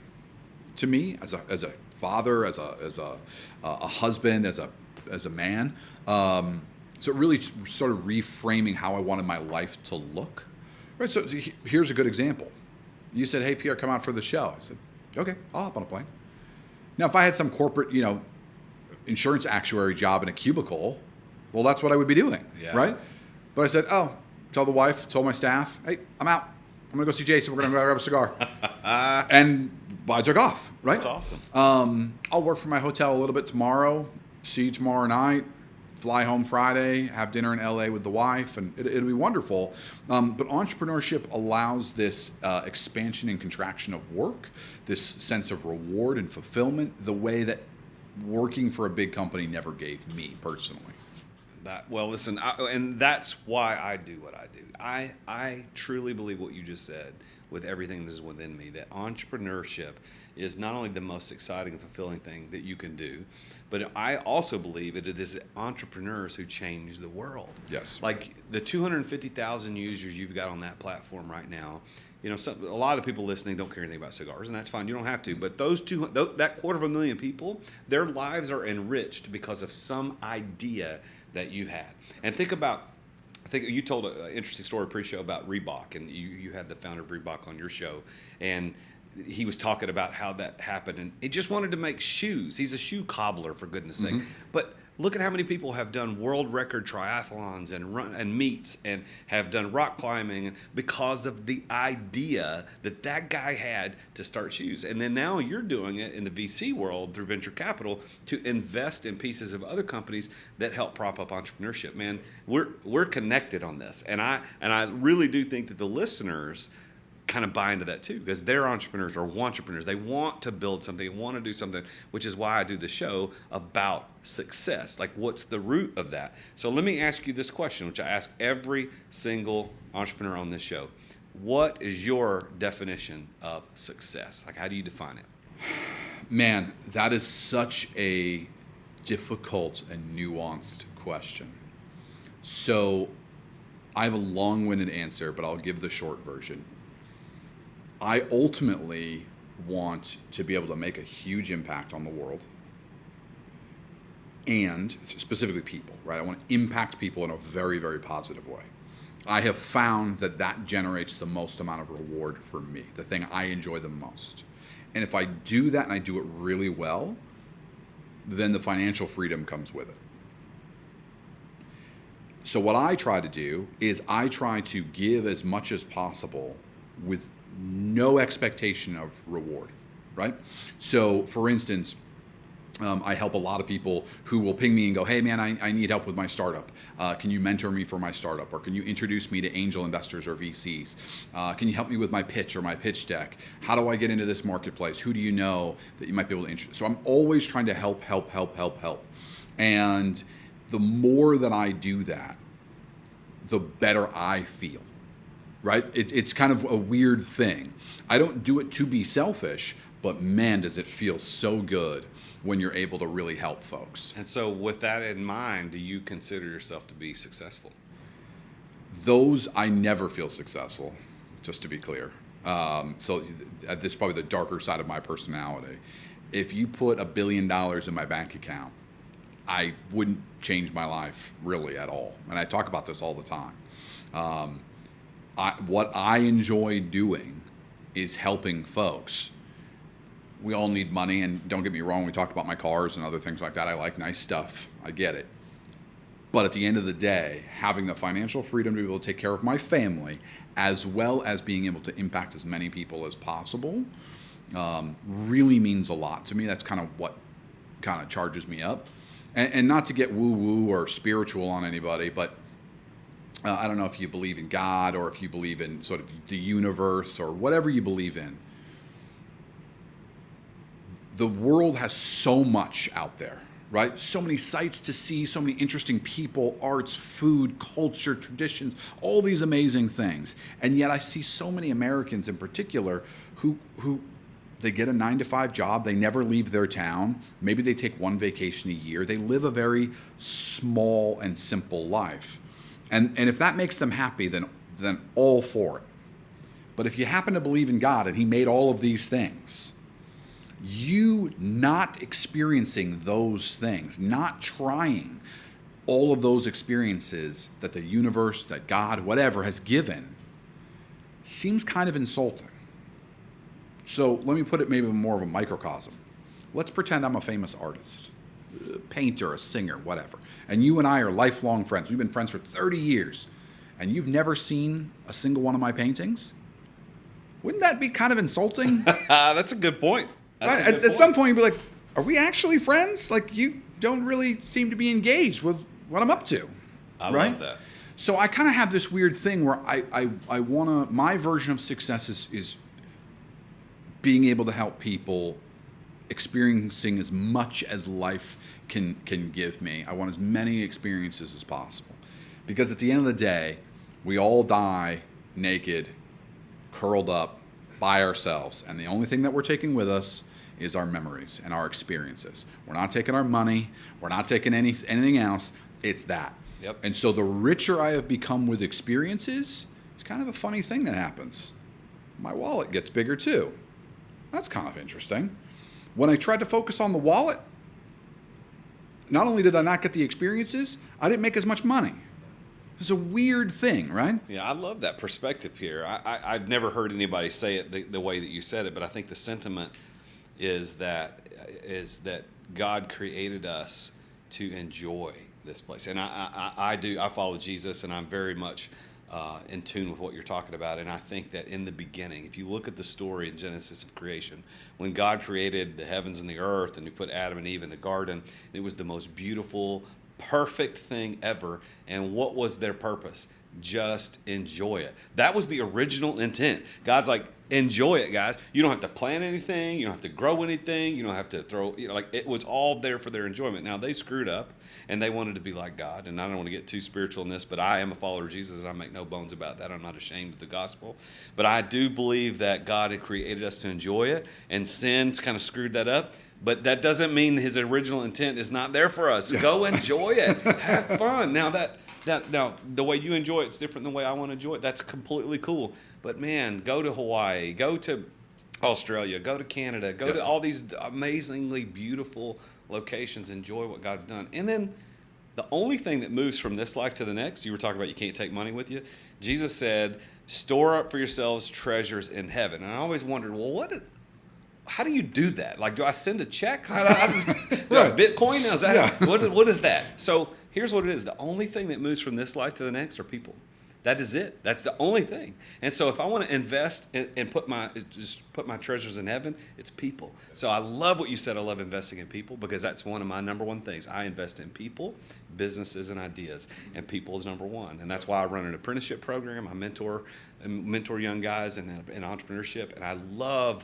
to me as a father, as a husband, as a man. So it really sort of reframing how I wanted my life to look. Right. So here's a good example. You said, "Hey, Pierre, come out for the show." I said, "Okay, I'll hop on a plane." Now, if I had some corporate, insurance actuary job in a cubicle, well, that's what I would be doing, right? But I said, told the wife, told my staff, "Hey, I'm out. I'm gonna go see Jason. We're gonna go grab a cigar," and I took off. Right? That's awesome. I'll work from my hotel a little bit tomorrow. see you tomorrow night, fly home Friday, have dinner in LA with the wife, and it'll be wonderful. But entrepreneurship allows this expansion and contraction of work, this sense of reward and fulfillment, the way that working for a big company never gave me personally. Well, listen, and that's why I do what I do. I truly believe what you just said with everything that is within me, that entrepreneurship is not only the most exciting and fulfilling thing that you can do, but I also believe that it is entrepreneurs who change the world. Yes. Like the 250,000 users you've got on that platform right now, you know, a lot of people listening don't care anything about cigars, and that's fine. You don't have to. But that 250,000 people, their lives are enriched because of some idea that you had. And think you told an interesting story pre-show about Reebok, and you had the founder of Reebok on your show, and he was talking about how that happened, and he just wanted to make shoes. He's a shoe cobbler, for goodness sake. But look at how many people have done world record triathlons and meets and have done rock climbing because of the idea that guy had to start shoes. And then now you're doing it in the VC world through venture capital to invest in pieces of other companies that help prop up entrepreneurship. Man, we're connected on this. And I really do think that the listeners kind of buy into that too, because they're entrepreneurs or entrepreneurs. They want to build something, they want to do something, which is why I do the show about success. Like, what's the root of that? So let me ask you this question, which I ask every single entrepreneur on this show. What is your definition of success? Like, how do you define it? Man, that is such a difficult and nuanced question. So I have a long-winded answer, but I'll give the short version. I ultimately want to be able to make a huge impact on the world, and specifically people, right? I want to impact people in a very, very positive way. I have found that generates the most amount of reward for me, the thing I enjoy the most. And if I do that and I do it really well, then the financial freedom comes with it. So what I try to do is I try to give as much as possible with no expectation of reward, right? So for instance, I help a lot of people who will ping me and go, hey man, I need help with my startup. Can you mentor me for my startup? Or can you introduce me to angel investors or VCs? Can you help me with my pitch or my pitch deck? How do I get into this marketplace? Who do you know that you might be able to introduce? So I'm always trying to help. And the more that I do that, the better I feel. Right? It's kind of a weird thing. I don't do it to be selfish, but man, does it feel so good when you're able to really help folks. And so with that in mind, do you consider yourself to be successful? I never feel successful, just to be clear. So this is probably the darker side of my personality. If you put $1 billion in my bank account, I wouldn't change my life really at all. And I talk about this all the time. What I enjoy doing is helping folks. We all need money, and don't get me wrong, we talked about my cars and other things like that. I like nice stuff. I get it. But at the end of the day, having the financial freedom to be able to take care of my family, as well as being able to impact as many people as possible, really means a lot to me. That's kind of what kind of charges me up. And not to get woo-woo or spiritual on anybody, but I don't know if you believe in God or if you believe in sort of the universe or whatever you believe in. The world has so much out there, right? So many sights to see, so many interesting people, arts, food, culture, traditions, all these amazing things. And yet I see so many Americans in particular who they get a 9-to-5 job, they never leave their town, maybe they take one vacation a year, they live a very small and simple life. And if that makes them happy, then all for it. But if you happen to believe in God and He made all of these things, you not experiencing those things, not trying all of those experiences that the universe, that God, whatever has given, seems kind of insulting. So let me put it maybe more of a microcosm. Let's pretend I'm a famous artist, a painter, a singer, whatever. And you and I are lifelong friends. We've been friends for 30 years. And you've never seen a single one of my paintings? Wouldn't that be kind of insulting? That's a good point. Right? At some point, you'd be like, are we actually friends? Like, you don't really seem to be engaged with what I'm up to. I right? love that. So I kind of have this weird thing where I want to, my version of success is being able to help people experiencing as much as life can give me. I want as many experiences as possible. Because at the end of the day, we all die naked, curled up by ourselves. And the only thing that we're taking with us is our memories and our experiences. We're not taking our money. We're not taking anything else. It's that. Yep. And so the richer I have become with experiences, it's kind of a funny thing that happens. My wallet gets bigger too. That's kind of interesting. When I tried to focus on the wallet, not only did I not get the experiences, I didn't make as much money. It's a weird thing, right? Yeah, I love that perspective here. I've never heard anybody say it the way that you said it, but I think the sentiment is that God created us to enjoy this place. And I follow Jesus, and I'm very much in tune with what you're talking about. And I think that in the beginning, if you look at the story in Genesis of creation, when God created the heavens and the earth, and He put Adam and Eve in the garden, it was the most beautiful, perfect thing ever. And what was their purpose? Just enjoy it. That was the original intent. God's like, enjoy it, guys. You don't have to plan anything. You don't have to grow anything. You don't have to throw, like, it was all there for their enjoyment. Now, they screwed up, and they wanted to be like God. And I don't want to get too spiritual in this, but I am a follower of Jesus, and I make no bones about that. I'm not ashamed of the gospel. But I do believe that God had created us to enjoy it, and sin's kind of screwed that up. But that doesn't mean His original intent is not there for us. Yes. Go enjoy it. Have fun. Now, now, the way you enjoy it's different than the way I want to enjoy it. That's completely cool. But, man, go to Hawaii. Go to Australia. Go to Canada. Go to all these amazingly beautiful locations. Enjoy what God's done. And then the only thing that moves from this life to the next, you were talking about you can't take money with you. Jesus said, store up for yourselves treasures in heaven. And I always wondered, well, how do you do that? Like, do I send a check? Do I Bitcoin? Is that, what is that? So here's what it is. The only thing that moves from this life to the next are people. That is it. That's the only thing. And so if I want to invest and put my treasures in heaven, it's people. So I love what you said. I love investing in people because that's one of my number one things. I invest in people, businesses, and ideas. And people is number one. And that's why I run an apprenticeship program. I mentor young guys in entrepreneurship. And I love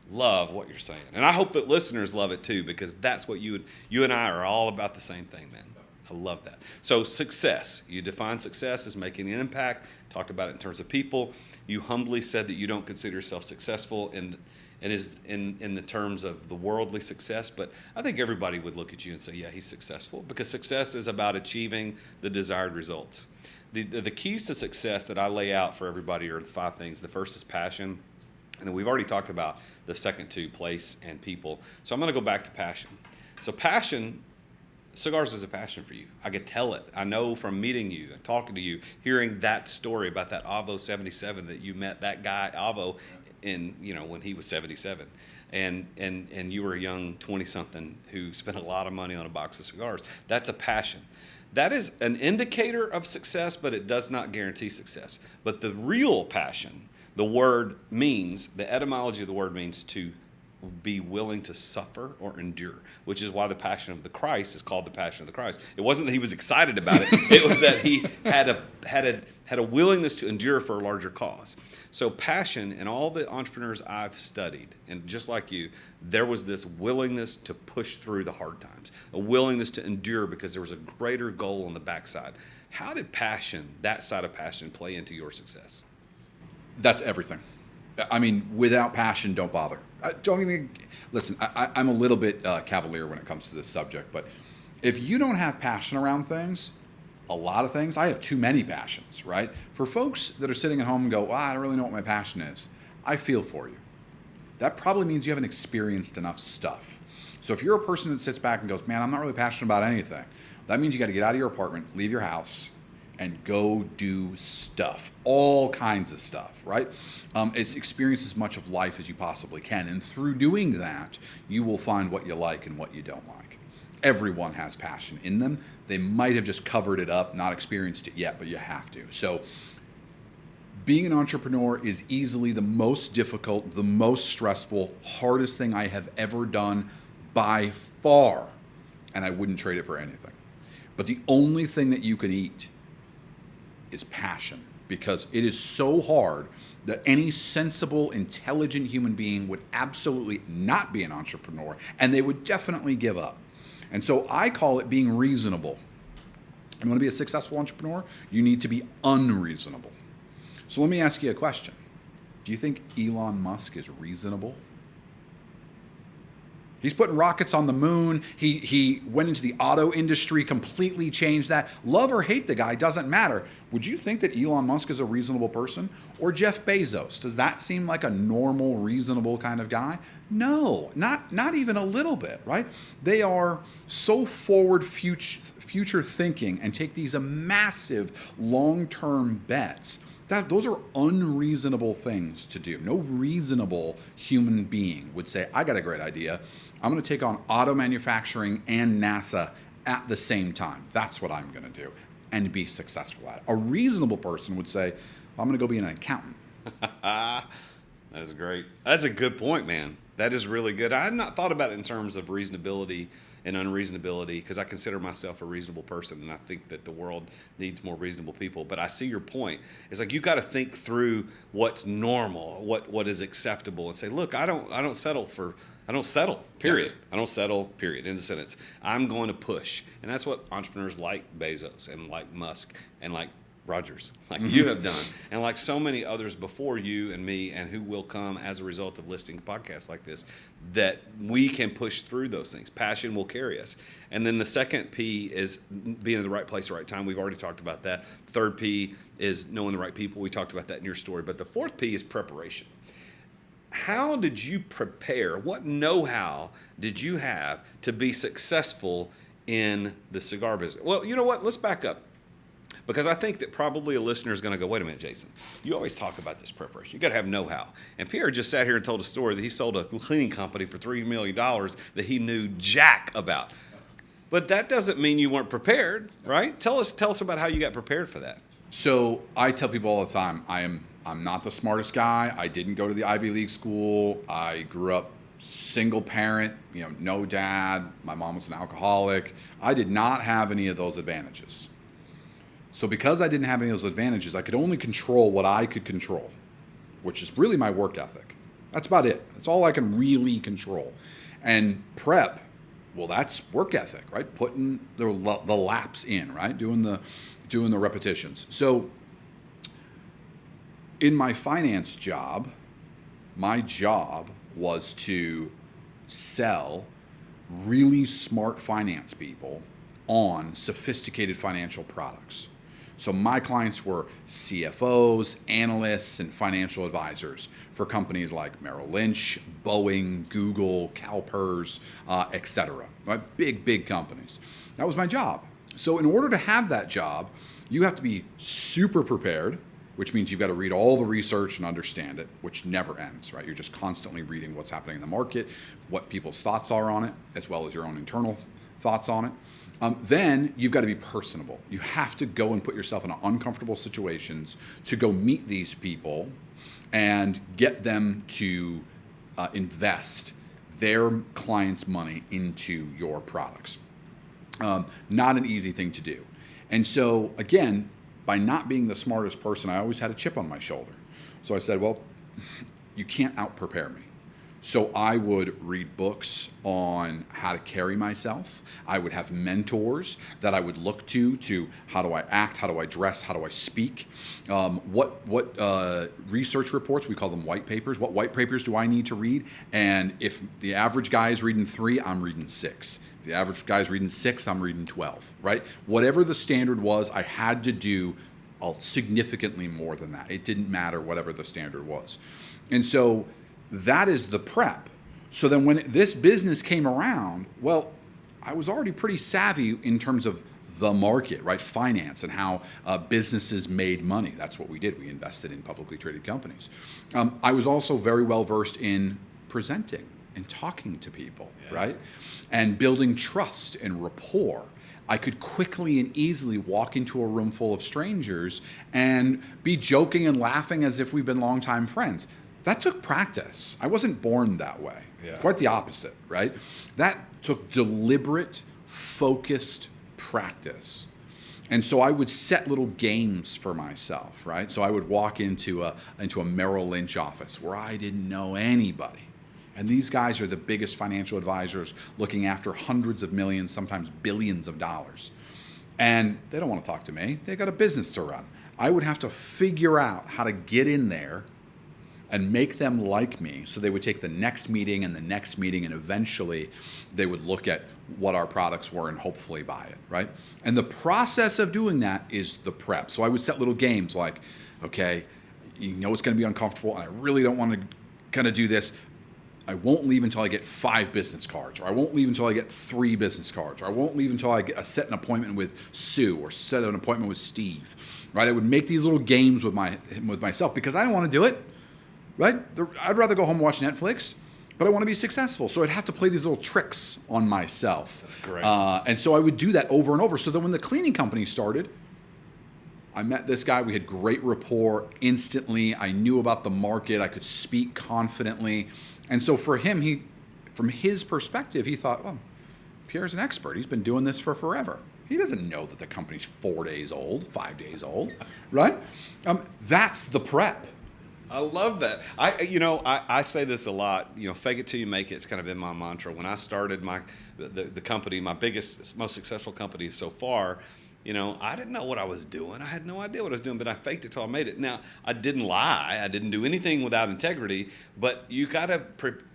what you're saying. And I hope that listeners love it too, because that's what you and I are all about the same thing, man. I love that. So success, you define success as making an impact, talked about it in terms of people. You humbly said that you don't consider yourself successful in the terms of the worldly success, but I think everybody would look at you and say, yeah, he's successful, because success is about achieving the desired results. The keys to success that I lay out for everybody are 5 things. The first is passion. And then we've already talked about the second 2, place and people. So I'm going to go back to passion. So passion, cigars is a passion for you. I could tell it. I know from meeting you, talking to you, hearing that story about that Avo 77 that you met that guy Avo in, when he was 77. And you were a young 20-something who spent a lot of money on a box of cigars. That's a passion. That is an indicator of success, but it does not guarantee success. But the real passion, the etymology of the word means to be willing to suffer or endure, which is why the passion of the Christ is called the passion of the Christ. It wasn't that he was excited about it. It was that he had a willingness to endure for a larger cause. So passion, in all the entrepreneurs I've studied, and just like you, there was this willingness to push through the hard times, a willingness to endure because there was a greater goal on the backside. How did passion, that side of passion, play into your success? That's everything. I mean, without passion, don't bother. Don't even listen. I'm a little bit cavalier when it comes to this subject, but if you don't have passion around things, a lot of things, I have too many passions, right? For folks that are sitting at home and go, well, I don't really know what my passion is, I feel for you. That probably means you haven't experienced enough stuff. So if you're a person that sits back and goes, man, I'm not really passionate about anything, that means you got to get out of your apartment, leave your house, and go do stuff, all kinds of stuff, right? It's experience as much of life as you possibly can. And through doing that, you will find what you like and what you don't like. Everyone has passion in them. They might have just covered it up, not experienced it yet, but you have to. So being an entrepreneur is easily the most difficult, the most stressful, hardest thing I have ever done by far. and I wouldn't trade it for anything. But the only thing that you can eat is passion, because it is so hard that any sensible, intelligent human being would absolutely not be an entrepreneur, and they would definitely give up. And so I call it being reasonable. You want to be a successful entrepreneur? You need to be unreasonable. So let me ask you a question. Do you think Elon Musk is reasonable? He's putting rockets on the moon. He went into the auto industry, completely changed that. Love or hate the guy, doesn't matter. Would you think that Elon Musk is a reasonable person? Or Jeff Bezos? Does that seem like a normal, reasonable kind of guy? No, not even a little bit, right? They are so forward future thinking and take these massive long-term bets. Those are unreasonable things to do. No reasonable human being would say, I got a great idea. I'm going to take on auto manufacturing and NASA at the same time. That's what I'm going to do and be successful at it. A reasonable person would say, I'm going to go be an accountant. That is great. That's a good point, man. That is really good. I had not thought about it in terms of reasonability and unreasonability, because I consider myself a reasonable person, and I think that the world needs more reasonable people. But I see your point. It's like you got to think through what's normal, what is acceptable, and say, look, I don't settle. Period. Yes. I don't settle. Period. End of sentence. I'm going to push, and that's what entrepreneurs like Bezos and like Musk and like Rogers, like you have done, and like so many others before you and me, and who will come as a result of listening to podcasts like this, that we can push through those things. Passion will carry us. And then the second P is being in the right place at the right time. We've already talked about that. Third P is knowing the right people. We talked about that in your story. But the fourth P is preparation. How did you prepare? What know-how did you have to be successful in the cigar business? Well, you know what? Let's back up. Because I think that probably a listener is going to go, wait a minute, Jason, you always talk about this preparation. You got to have know-how. And Pierre just sat here and told a story that he sold a cleaning company for $3 million that he knew jack about. But that doesn't mean you weren't prepared, right? Tell us about how you got prepared for that. So I tell people all the time, I'm not the smartest guy. I didn't go to the Ivy League school. I grew up single parent, no dad. My mom was an alcoholic. I did not have any of those advantages. So because I didn't have any of those advantages, I could only control what I could control, which is really my work ethic. That's about it. That's all I can really control. And prep, well, that's work ethic, right? Putting the laps in, right? Doing the repetitions. So in my finance job, my job was to sell really smart finance people on sophisticated financial products. So my clients were CFOs, analysts, and financial advisors for companies like Merrill Lynch, Boeing, Google, CalPERS, etc. Right? Big companies. That was my job. So in order to have that job, you have to be super prepared, which means you've got to read all the research and understand it, which never ends, right? You're just constantly reading what's happening in the market, what people's thoughts are on it, as well as your own internal thoughts on it. Then you've got to be personable. You have to go and put yourself in uncomfortable situations to go meet these people and get them to invest their clients' money into your products. Not an easy thing to do. And so, again, by not being the smartest person, I always had a chip on my shoulder. So I said, well, you can't out-prepare me. So I would read books on how to carry myself. I would have mentors that I would look to how do I act, how do I dress, how do I speak, what research reports, we call them white papers, what white papers do I need to read? And if the average guy is reading 3, I'm reading 6. If the average guy is reading 6, I'm reading 12, right? Whatever the standard was, I had to do significantly more than that. It didn't matter whatever the standard was. And so that is the prep. So then when this business came around, well, I was already pretty savvy in terms of the market, right? Finance and how businesses made money. That's what we did. We invested in publicly traded companies. I was also very well versed in presenting and talking to people, right? And building trust and rapport. I could quickly and easily walk into a room full of strangers and be joking and laughing as if we've been longtime friends. That took practice. I wasn't born that way. Yeah. Quite the opposite, right? That took deliberate, focused practice. And so I would set little games for myself, right? So I would walk into a Merrill Lynch office where I didn't know anybody. And these guys are the biggest financial advisors looking after hundreds of millions, sometimes billions of dollars. And they don't want to talk to me. They've got a business to run. I would have to figure out how to get in there and make them like me, so they would take the next meeting and the next meeting, and eventually they would look at what our products were and hopefully buy it, right? And the process of doing that is the prep. So I would set little games like, okay, you know it's going to be uncomfortable, and I really don't want to kind of do this. I won't leave until I get 5 business cards, or I won't leave until I get 3 business cards, or I won't leave until I set an appointment with Sue or set an appointment with Steve, right? I would make these little games with myself because I don't want to do it. Right? I'd rather go home and watch Netflix, but I want to be successful. So I'd have to play these little tricks on myself. That's great. And so I would do that over and over. So then when the cleaning company started, I met this guy. We had great rapport instantly. I knew about the market. I could speak confidently. And so for him, from his perspective, he thought, well, Pierre's an expert. He's been doing this for forever. He doesn't know that the company's 4 days old, 5 days old, right? That's the prep. I love that. I say this a lot. Fake it till you make it. It's kind of been my mantra. When I started the company, my biggest, most successful company so far, I didn't know what I was doing. I had no idea what I was doing, but I faked it till I made it. Now, I didn't lie. I didn't do anything without integrity, but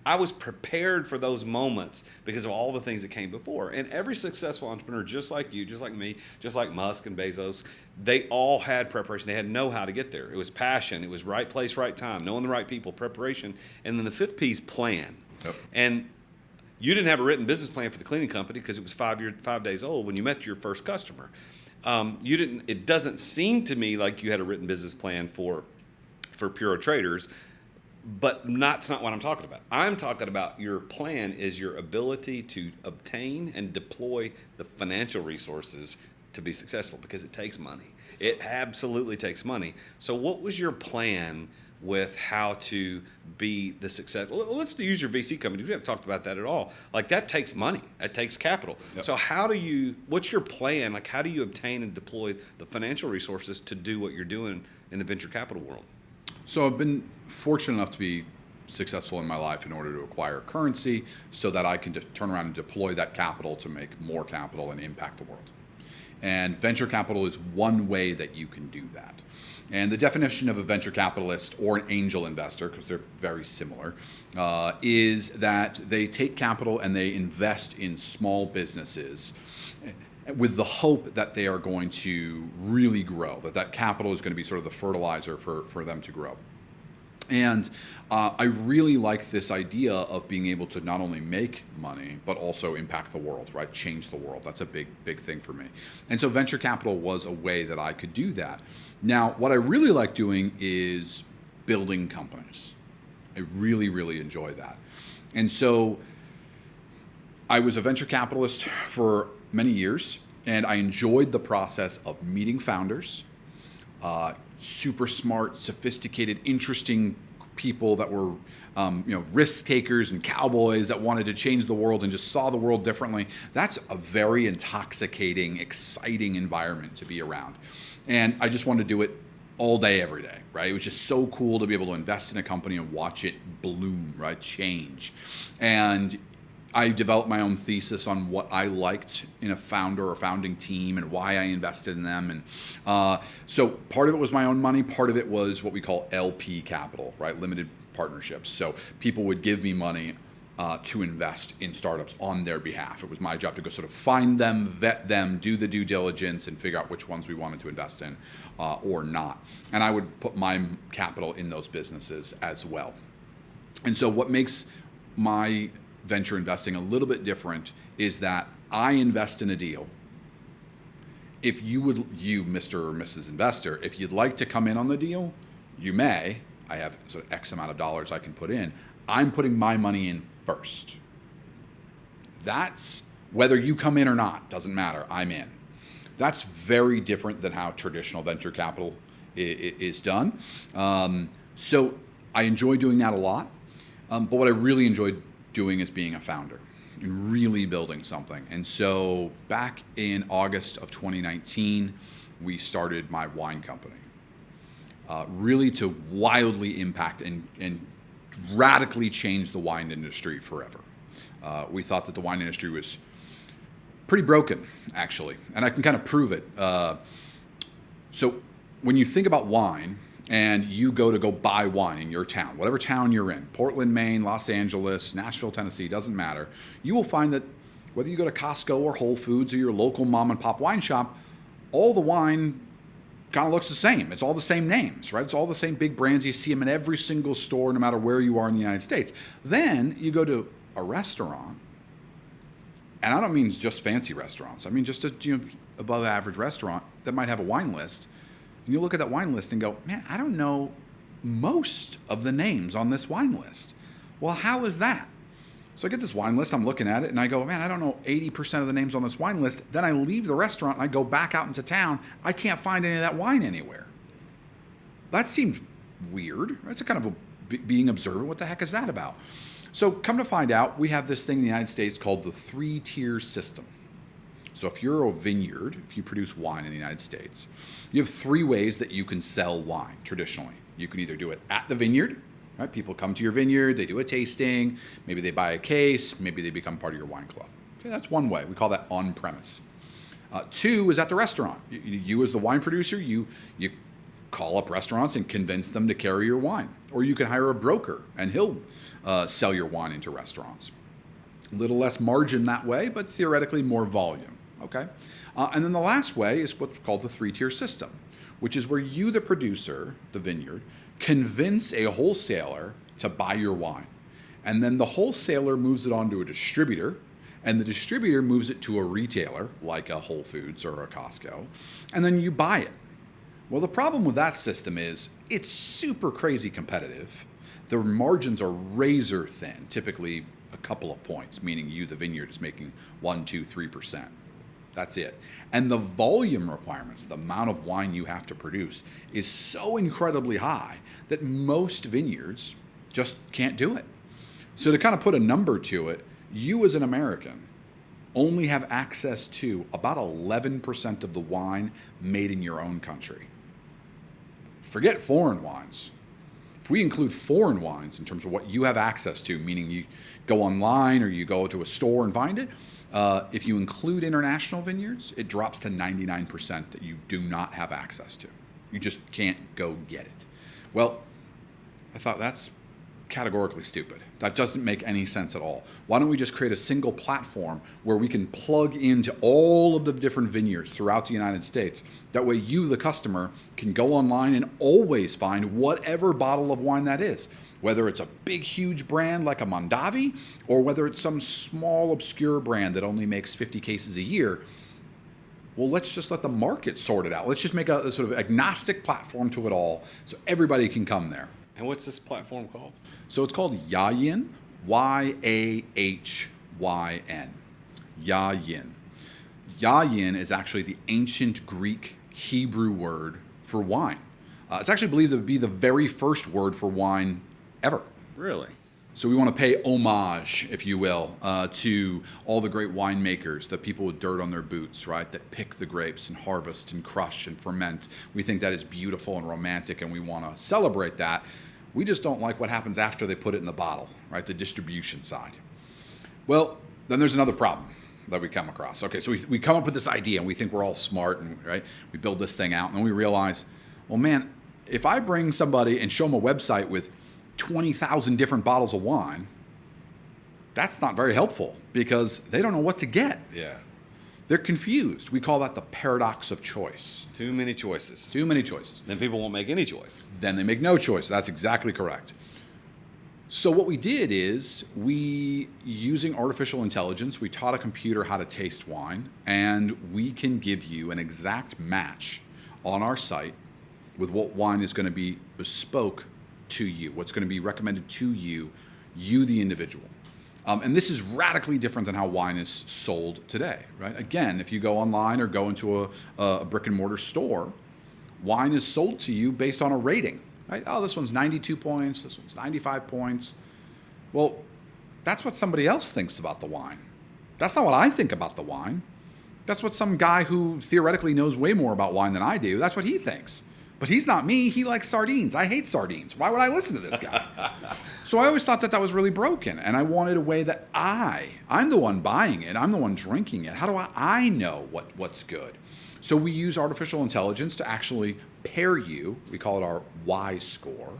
I was prepared for those moments because of all the things that came before. And every successful entrepreneur, just like you, just like me, just like Musk and Bezos, they all had preparation. They had to know how to get there. It was passion. It was right place, right time, knowing the right people, preparation. And then the 5th P is plan. Yep. And you didn't have a written business plan for the cleaning company because it was 5 days old when you met your first customer. It doesn't seem to me like you had a written business plan for Puro Traders, but that's not what I'm talking about. I'm talking about your plan is your ability to obtain and deploy the financial resources to be successful, because it takes money. It absolutely takes money. So what was your plan with how to be the success? Well, let's use your VC company. We haven't talked about that at all. Like, that takes money. That takes capital. Yep. So what's your plan? Like, how do you obtain and deploy the financial resources to do what you're doing in the venture capital world? So I've been fortunate enough to be successful in my life in order to acquire currency so that I can turn around and deploy that capital to make more capital and impact the world. And venture capital is one way that you can do that. And the definition of a venture capitalist or an angel investor, because they're very similar, is that they take capital and they invest in small businesses with the hope that they are going to really grow, that capital is going to be sort of the fertilizer for them to grow. And I really like this idea of being able to not only make money, but also impact the world, right? Change the world. That's a big, big thing for me. And so venture capital was a way that I could do that. Now, what I really like doing is building companies. I really, really enjoy that. And so I was a venture capitalist for many years, and I enjoyed the process of meeting founders, super smart, sophisticated, interesting people that were risk takers and cowboys that wanted to change the world and just saw the world differently. That's a very intoxicating, exciting environment to be around. And I just wanted to do it all day, every day, right? It was just so cool to be able to invest in a company and watch it bloom, right? Change. And I developed my own thesis on what I liked in a founder or founding team and why I invested in them. And so part of it was my own money. Part of it was what we call LP capital, right? Limited partnerships. So people would give me money to invest in startups on their behalf. It was my job to go sort of find them, vet them, do the due diligence, and figure out which ones we wanted to invest in or not. And I would put my capital in those businesses as well. And so what makes my venture investing a little bit different is that I invest in a deal. If you, Mr. or Mrs. Investor, if you'd like to come in on the deal, you may. I have sort of X amount of dollars I can put in. I'm putting my money in first. That's whether you come in or not, doesn't matter. I'm in. That's very different than how traditional venture capital is done. So I enjoy doing that a lot. But what I really enjoy doing is being a founder. and really building something. And so back in August of 2019, we started my wine company, really to wildly impact and radically change the wine industry forever. We thought that the wine industry was pretty broken, actually, and I can kind of prove it. So when you think about wine and you go buy wine in your town, whatever town you're in, Portland, Maine, Los Angeles, Nashville, Tennessee, doesn't matter, you will find that whether you go to Costco or Whole Foods or your local mom and pop wine shop, all the wine kind of looks the same. It's all the same names, right? It's all the same big brands. You see them in every single store, no matter where you are in the United States. Then you go to a restaurant, and I don't mean just fancy restaurants. I mean just a above average restaurant that might have a wine list. And you look at that wine list and go, man, I don't know most of the names on this wine list. Well, how is that? So I get this wine list, I'm looking at it, and I go, man, I don't know 80% of the names on this wine list. Then I leave the restaurant and I go back out into town. I can't find any of that wine anywhere. That seems weird. That's a kind of being observant. What the heck is that about? So come to find out, we have this thing in the United States called the 3-tier system. So if you're a vineyard, if you produce wine in the United States, you have 3 ways that you can sell wine traditionally. You can either do it at the vineyard, right? People come to your vineyard, they do a tasting, maybe they buy a case, maybe they become part of your wine club. Okay, that's one way. We call that on premise. 2 is at the restaurant. You as the wine producer, you call up restaurants and convince them to carry your wine. Or you can hire a broker and he'll sell your wine into restaurants. A little less margin that way, but theoretically more volume. Okay? And then the last way is what's called the 3-tier system, which is where you, the producer, the vineyard, convince a wholesaler to buy your wine. And then the wholesaler moves it on to a distributor, and the distributor moves it to a retailer, like a Whole Foods or a Costco, and then you buy it. Well, the problem with that system is it's super crazy competitive. The margins are razor thin, typically a couple of points, meaning you, the vineyard, is making 1%, 2%, 3%. That's it. And the volume requirements, the amount of wine you have to produce, is so incredibly high that most vineyards just can't do it. So to kind of put a number to it, you as an American only have access to about 11% of the wine made in your own country. Forget foreign wines. If we include foreign wines in terms of what you have access to, meaning you go online or you go to a store and find it, if you include international vineyards, it drops to 99% that you do not have access to. You just can't go get it. Well, I thought that's categorically stupid. That doesn't make any sense at all. Why don't we just create a single platform where we can plug into all of the different vineyards throughout the United States? That way you, the customer, can go online and always find whatever bottle of wine that is. Whether it's a big, huge brand like a Mondavi, or whether it's some small, obscure brand that only makes 50 cases a year. Well, let's just let the market sort it out. Let's just make a sort of agnostic platform to it all so everybody can come there. And what's this platform called? So it's called Yahyin, Yahyn. Yahyin. Yahyin is actually the ancient Greek Hebrew word for wine. It's actually believed to be the very first word for wine ever. Really? So we want to pay homage, if you will, to all the great winemakers, the people with dirt on their boots, right, that pick the grapes and harvest and crush and ferment. We think that is beautiful and romantic, and we want to celebrate that. We just don't like what happens after they put it in the bottle, right, the distribution side. Well, then there's another problem that we come across. Okay, so we come up with this idea, and we think we're all smart, and right, we build this thing out, and then we realize, well, man, if I bring somebody and show them a website with 20,000 different bottles of wine, that's not very helpful because they don't know what to get. Yeah. They're confused. We call that the paradox of choice. Too many choices. Too many choices. Then people won't make any choice. Then they make no choice. That's exactly correct. So what we did is we, using artificial intelligence, we taught a computer how to taste wine, and we can give you an exact match on our site with what wine is going to be bespoke to you, what's going to be recommended to you, the individual. And this is radically different than how wine is sold today, right? Again, if you go online or go into a brick and mortar store, wine is sold to you based on a rating, right? Oh, this one's 92 points, this one's 95 points. Well, that's what somebody else thinks about the wine. That's not what I think about the wine. That's what some guy who theoretically knows way more about wine than I do, that's what he thinks. But he's not me. He likes sardines. I hate sardines. Why would I listen to this guy? So I always thought that was really broken. And I wanted a way that I'm the one buying it. I'm the one drinking it. How do I know what's good? So we use artificial intelligence to actually pair you. We call it our Y score.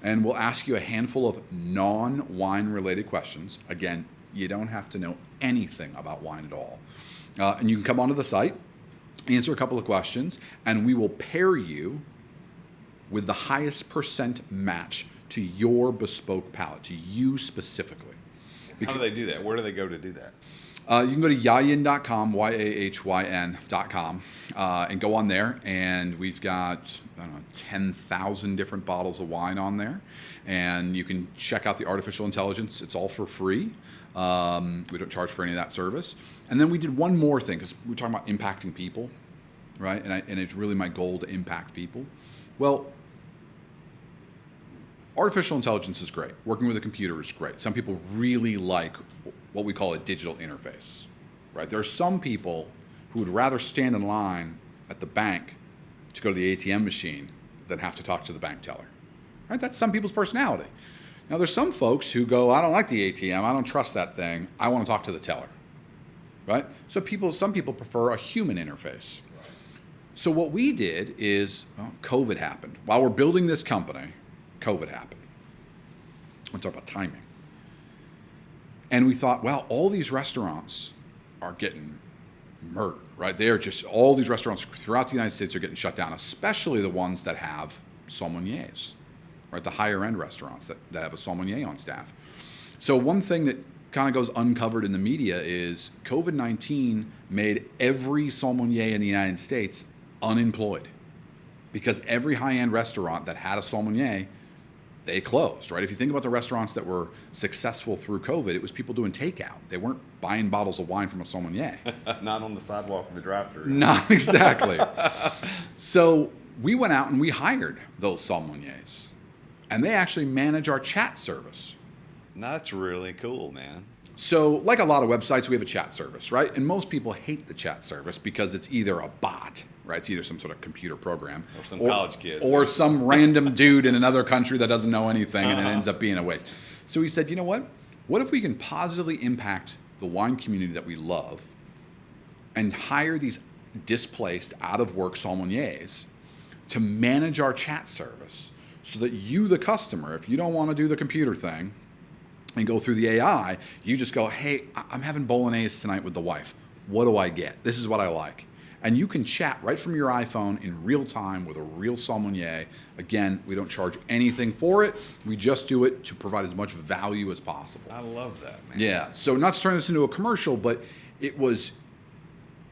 And we'll ask you a handful of non-wine related questions. Again, you don't have to know anything about wine at all. And you can come onto the site, answer a couple of questions, and we will pair you with the highest percent match to your bespoke palate, to you specifically. How do they do that? Where do they go to do that? You can go to yahyin.com, YAHYN.com, and go on there. And we've got, 10,000 different bottles of wine on there. And you can check out the artificial intelligence. It's all for free. We don't charge for any of that service. And then we did one more thing, because we're talking about impacting people, right? And it's really my goal to impact people. Well, artificial intelligence is great. Working with a computer is great. Some people really like what we call a digital interface, right? There are some people who would rather stand in line at the bank to go to the ATM machine than have to talk to the bank teller, right? That's some people's personality. Now, there's some folks who go, I don't like the ATM. I don't trust that thing. I want to talk to the teller, right? So some people prefer a human interface. So what we did is, COVID happened. While we're building this company, COVID happened. We'll talk about timing. And we thought, well, all these restaurants are getting murdered, right? All these restaurants throughout the United States are getting shut down, especially the ones that have sommeliers, right? The higher end restaurants that have a sommelier on staff. So one thing that kind of goes uncovered in the media is COVID-19 made every sommelier in the United States unemployed, because every high-end restaurant that had a sommelier, they closed, right? If you think about the restaurants that were successful through COVID, it was people doing takeout. They weren't buying bottles of wine from a sommelier. Not on the sidewalk in the drive-thru. Not exactly. So we went out and we hired those sommeliers, and they actually manage our chat service. That's really cool, man. So like a lot of websites, we have a chat service, right? And most people hate the chat service because it's either a bot, right? It's either some sort of computer program. Or some college kids. Or some random dude in another country that doesn't know anything, and it ends up being a waste. So we said, you know what? What if we can positively impact the wine community that we love and hire these displaced, out-of-work sommeliers to manage our chat service so that you, the customer, if you don't want to do the computer thing and go through the AI, you just go, hey, I'm having bolognese tonight with the wife. What do I get? This is what I like. And you can chat right from your iPhone in real time with a real sommelier. Again, we don't charge anything for it. We just do it to provide as much value as possible. I love that, man. Yeah. So not to turn this into a commercial, but it was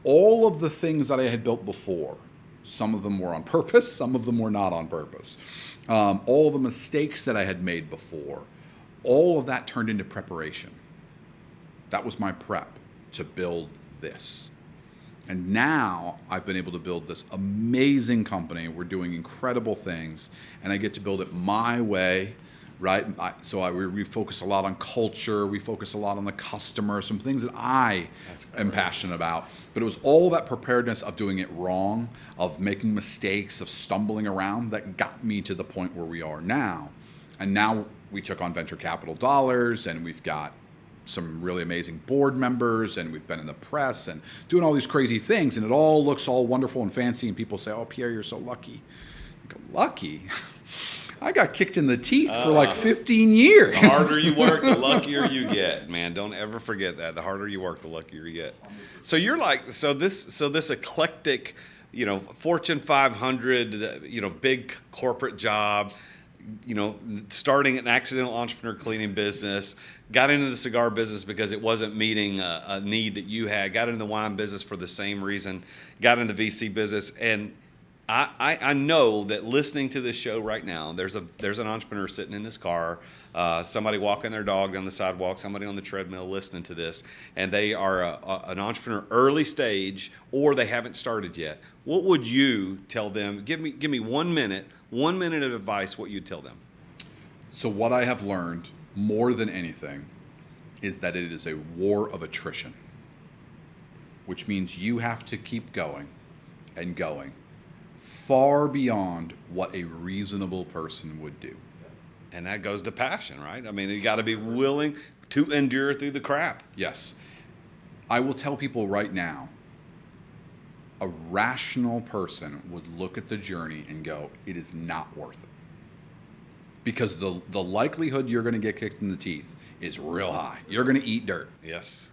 all of the things that I had built before. Some of them were on purpose. Some of them were not on purpose. All the mistakes that I had made before. All of that turned into preparation. That was my prep to build this. And now I've been able to build this amazing company. We're doing incredible things, and I get to build it my way, right? We focus a lot on culture. We focus a lot on the customer, some things that I am passionate about. But it was all that preparedness of doing it wrong, of making mistakes, of stumbling around that got me to the point where we are now. And now we took on venture capital dollars, and we've got some really amazing board members, and we've been in the press and doing all these crazy things, and it all looks all wonderful and fancy, and people say, oh, Pierre, you're so lucky. I go, lucky? I got kicked in the teeth for like 15 years. The harder you work, the luckier you get, man. Don't ever forget that. The harder you work, the luckier you get. So you're like, this eclectic, Fortune 500, big corporate job, starting an accidental entrepreneur cleaning business, got into the cigar business because it wasn't meeting a need that you had, got into the wine business for the same reason, got into the VC business. And I know that listening to this show right now, there's an entrepreneur sitting in his car, somebody walking their dog down the sidewalk, somebody on the treadmill listening to this, and they are an entrepreneur early stage, or they haven't started yet. What would you tell them? Give me 1 minute of advice, what you'd tell them. So what I have learned more than anything is that it is a war of attrition. which means you have to keep going and going far beyond what a reasonable person would do. And that goes to passion, right? I mean, you got to be willing to endure through the crap. Yes. I will tell people right now, a rational person would look at the journey and go, it is not worth it. Because the likelihood you're going to get kicked in the teeth is real high. You're going to eat dirt. Yes.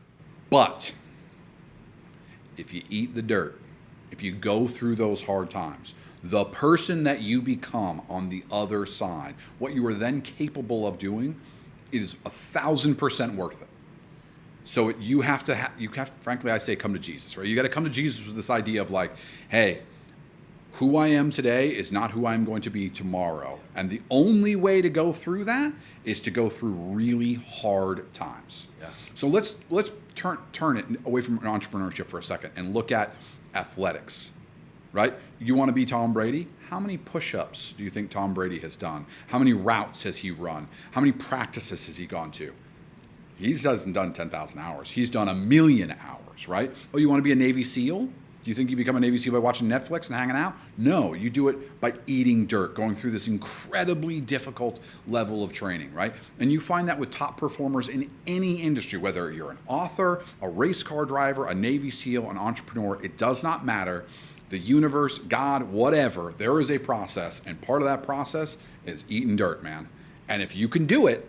But if you eat the dirt, if you go through those hard times, the person that you become on the other side, what you are then capable of doing, is 1,000% worth it. So you have to, frankly, I say come to Jesus, right? You got to come to Jesus with this idea of like, hey, who I am today is not who I'm going to be tomorrow. And the only way to go through that is to go through really hard times. Yeah. So let's turn it away from entrepreneurship for a second and look at athletics, right? You want to be Tom Brady? How many push-ups do you think Tom Brady has done? How many routes has he run? How many practices has he gone to? He hasn't done 10,000 hours. He's done 1,000,000 hours, right? Oh, you want to be a Navy SEAL? Do you think you become a Navy SEAL by watching Netflix and hanging out? No, you do it by eating dirt, going through this incredibly difficult level of training, right? And you find that with top performers in any industry, whether you're an author, a race car driver, a Navy SEAL, an entrepreneur, it does not matter. The universe, God, whatever, there is a process, and part of that process is eating dirt, man. And if you can do it,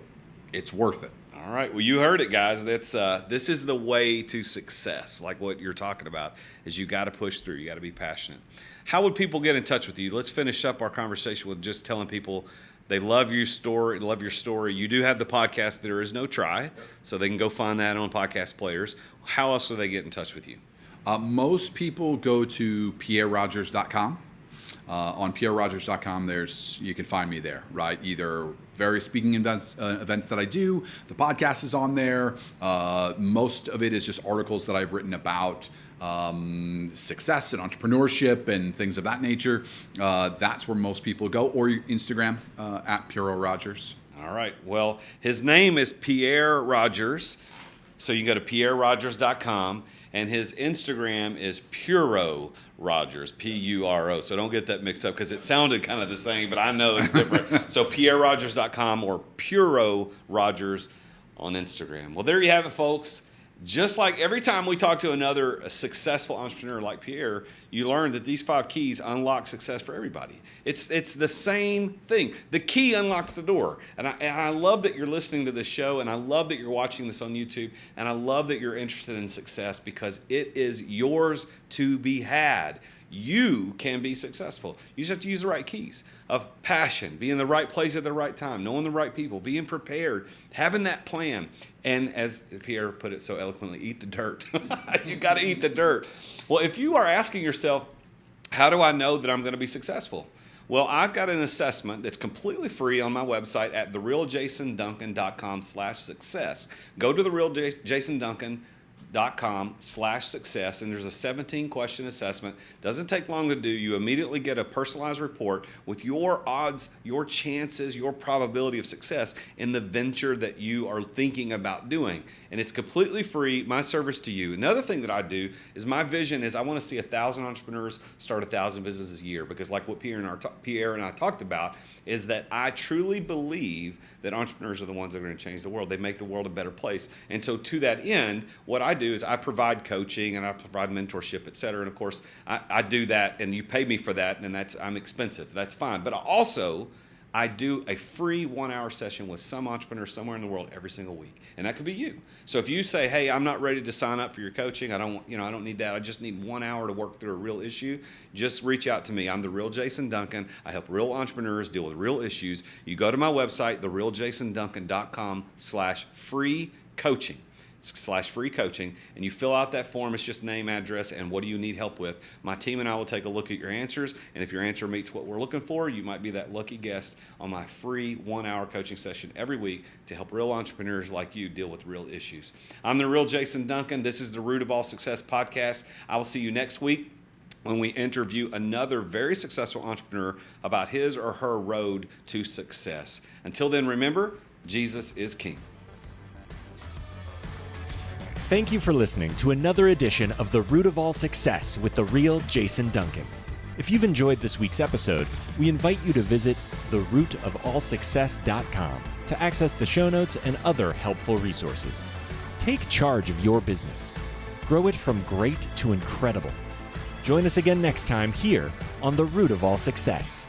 it's worth it. All right. Well, you heard it, guys. This is the way to success. Like what you're talking about is you got to push through. You got to be passionate. How would people get in touch with you? Let's finish up our conversation with just telling people they love your story. Love your story. You do have the podcast, There Is No Try, so they can go find that on podcast players. How else do they get in touch with you? Most people go to pierrerogers.com. On pierrerogers.com, you can find me there, right? Either various speaking events that I do. The podcast is on there. Most of it is just articles that I've written about success and entrepreneurship and things of that nature. That's where most people go. Or Instagram at Puro Rogers. All right. Well, his name is Pierre Rogers. So you can go to pierrerogers.com. And his Instagram is Puro Rogers, Puro. So don't get that mixed up because it sounded kind of the same, but I know it's different. So pierrerogers.com or Puro Rogers on Instagram. Well, there you have it, folks. Just like every time we talk to another successful entrepreneur like Pierre, you learn that these 5 keys unlock success for everybody. It's the same thing. The key unlocks the door. And I love that you're listening to this show, and I love that you're watching this on YouTube, and I love that you're interested in success because it is yours to be had. You can be successful. You just have to use the right keys of passion, being in the right place at the right time, knowing the right people, being prepared, having that plan. And as Pierre put it so eloquently, eat the dirt. You got to eat the dirt. Well, if you are asking yourself, how do I know that I'm going to be successful? Well, I've got an assessment that's completely free on my website at therealjasonduncan.com/success. Go to therealjasonduncan.com/success, and there's a 17-question assessment. Doesn't take long to do. You immediately get a personalized report with your odds, your chances, your probability of success in the venture that you are thinking about doing. And it's completely free, my service to you. Another thing that I do is my vision is I want to see 1,000 entrepreneurs start 1,000 businesses a year, because like what Pierre and I talked about is that I truly believe that entrepreneurs are the ones that are going to change the world. They make the world a better place. And so to that end, what I do is I provide coaching and I provide mentorship, et cetera. And of course, I do that, and you pay me for that, and I'm expensive. That's fine. But I do a free 1-hour session with some entrepreneur somewhere in the world every single week. And that could be you. So if you say, hey, I'm not ready to sign up for your coaching, I don't need that. I just need 1 hour to work through a real issue. Just reach out to me. I'm the real Jason Duncan. I help real entrepreneurs deal with real issues. You go to my website, therealjasonduncan.com/free coaching. /free coaching, and you fill out that form. It's just name, address, and what do you need help with. My team and I will take a look at your answers, and if your answer meets what we're looking for, you might be that lucky guest on my free 1-hour coaching session every week to help real entrepreneurs like you deal with real issues. I'm the real Jason Duncan. This is the Root of All Success podcast. I will see you next week when we interview another very successful entrepreneur about his or her road to success. Until then, remember, Jesus is King. Thank you for listening to another edition of The Root of All Success with the real Jason Duncan. If you've enjoyed this week's episode, we invite you to visit therootofallsuccess.com to access the show notes and other helpful resources. Take charge of your business. Grow it from great to incredible. Join us again next time here on The Root of All Success.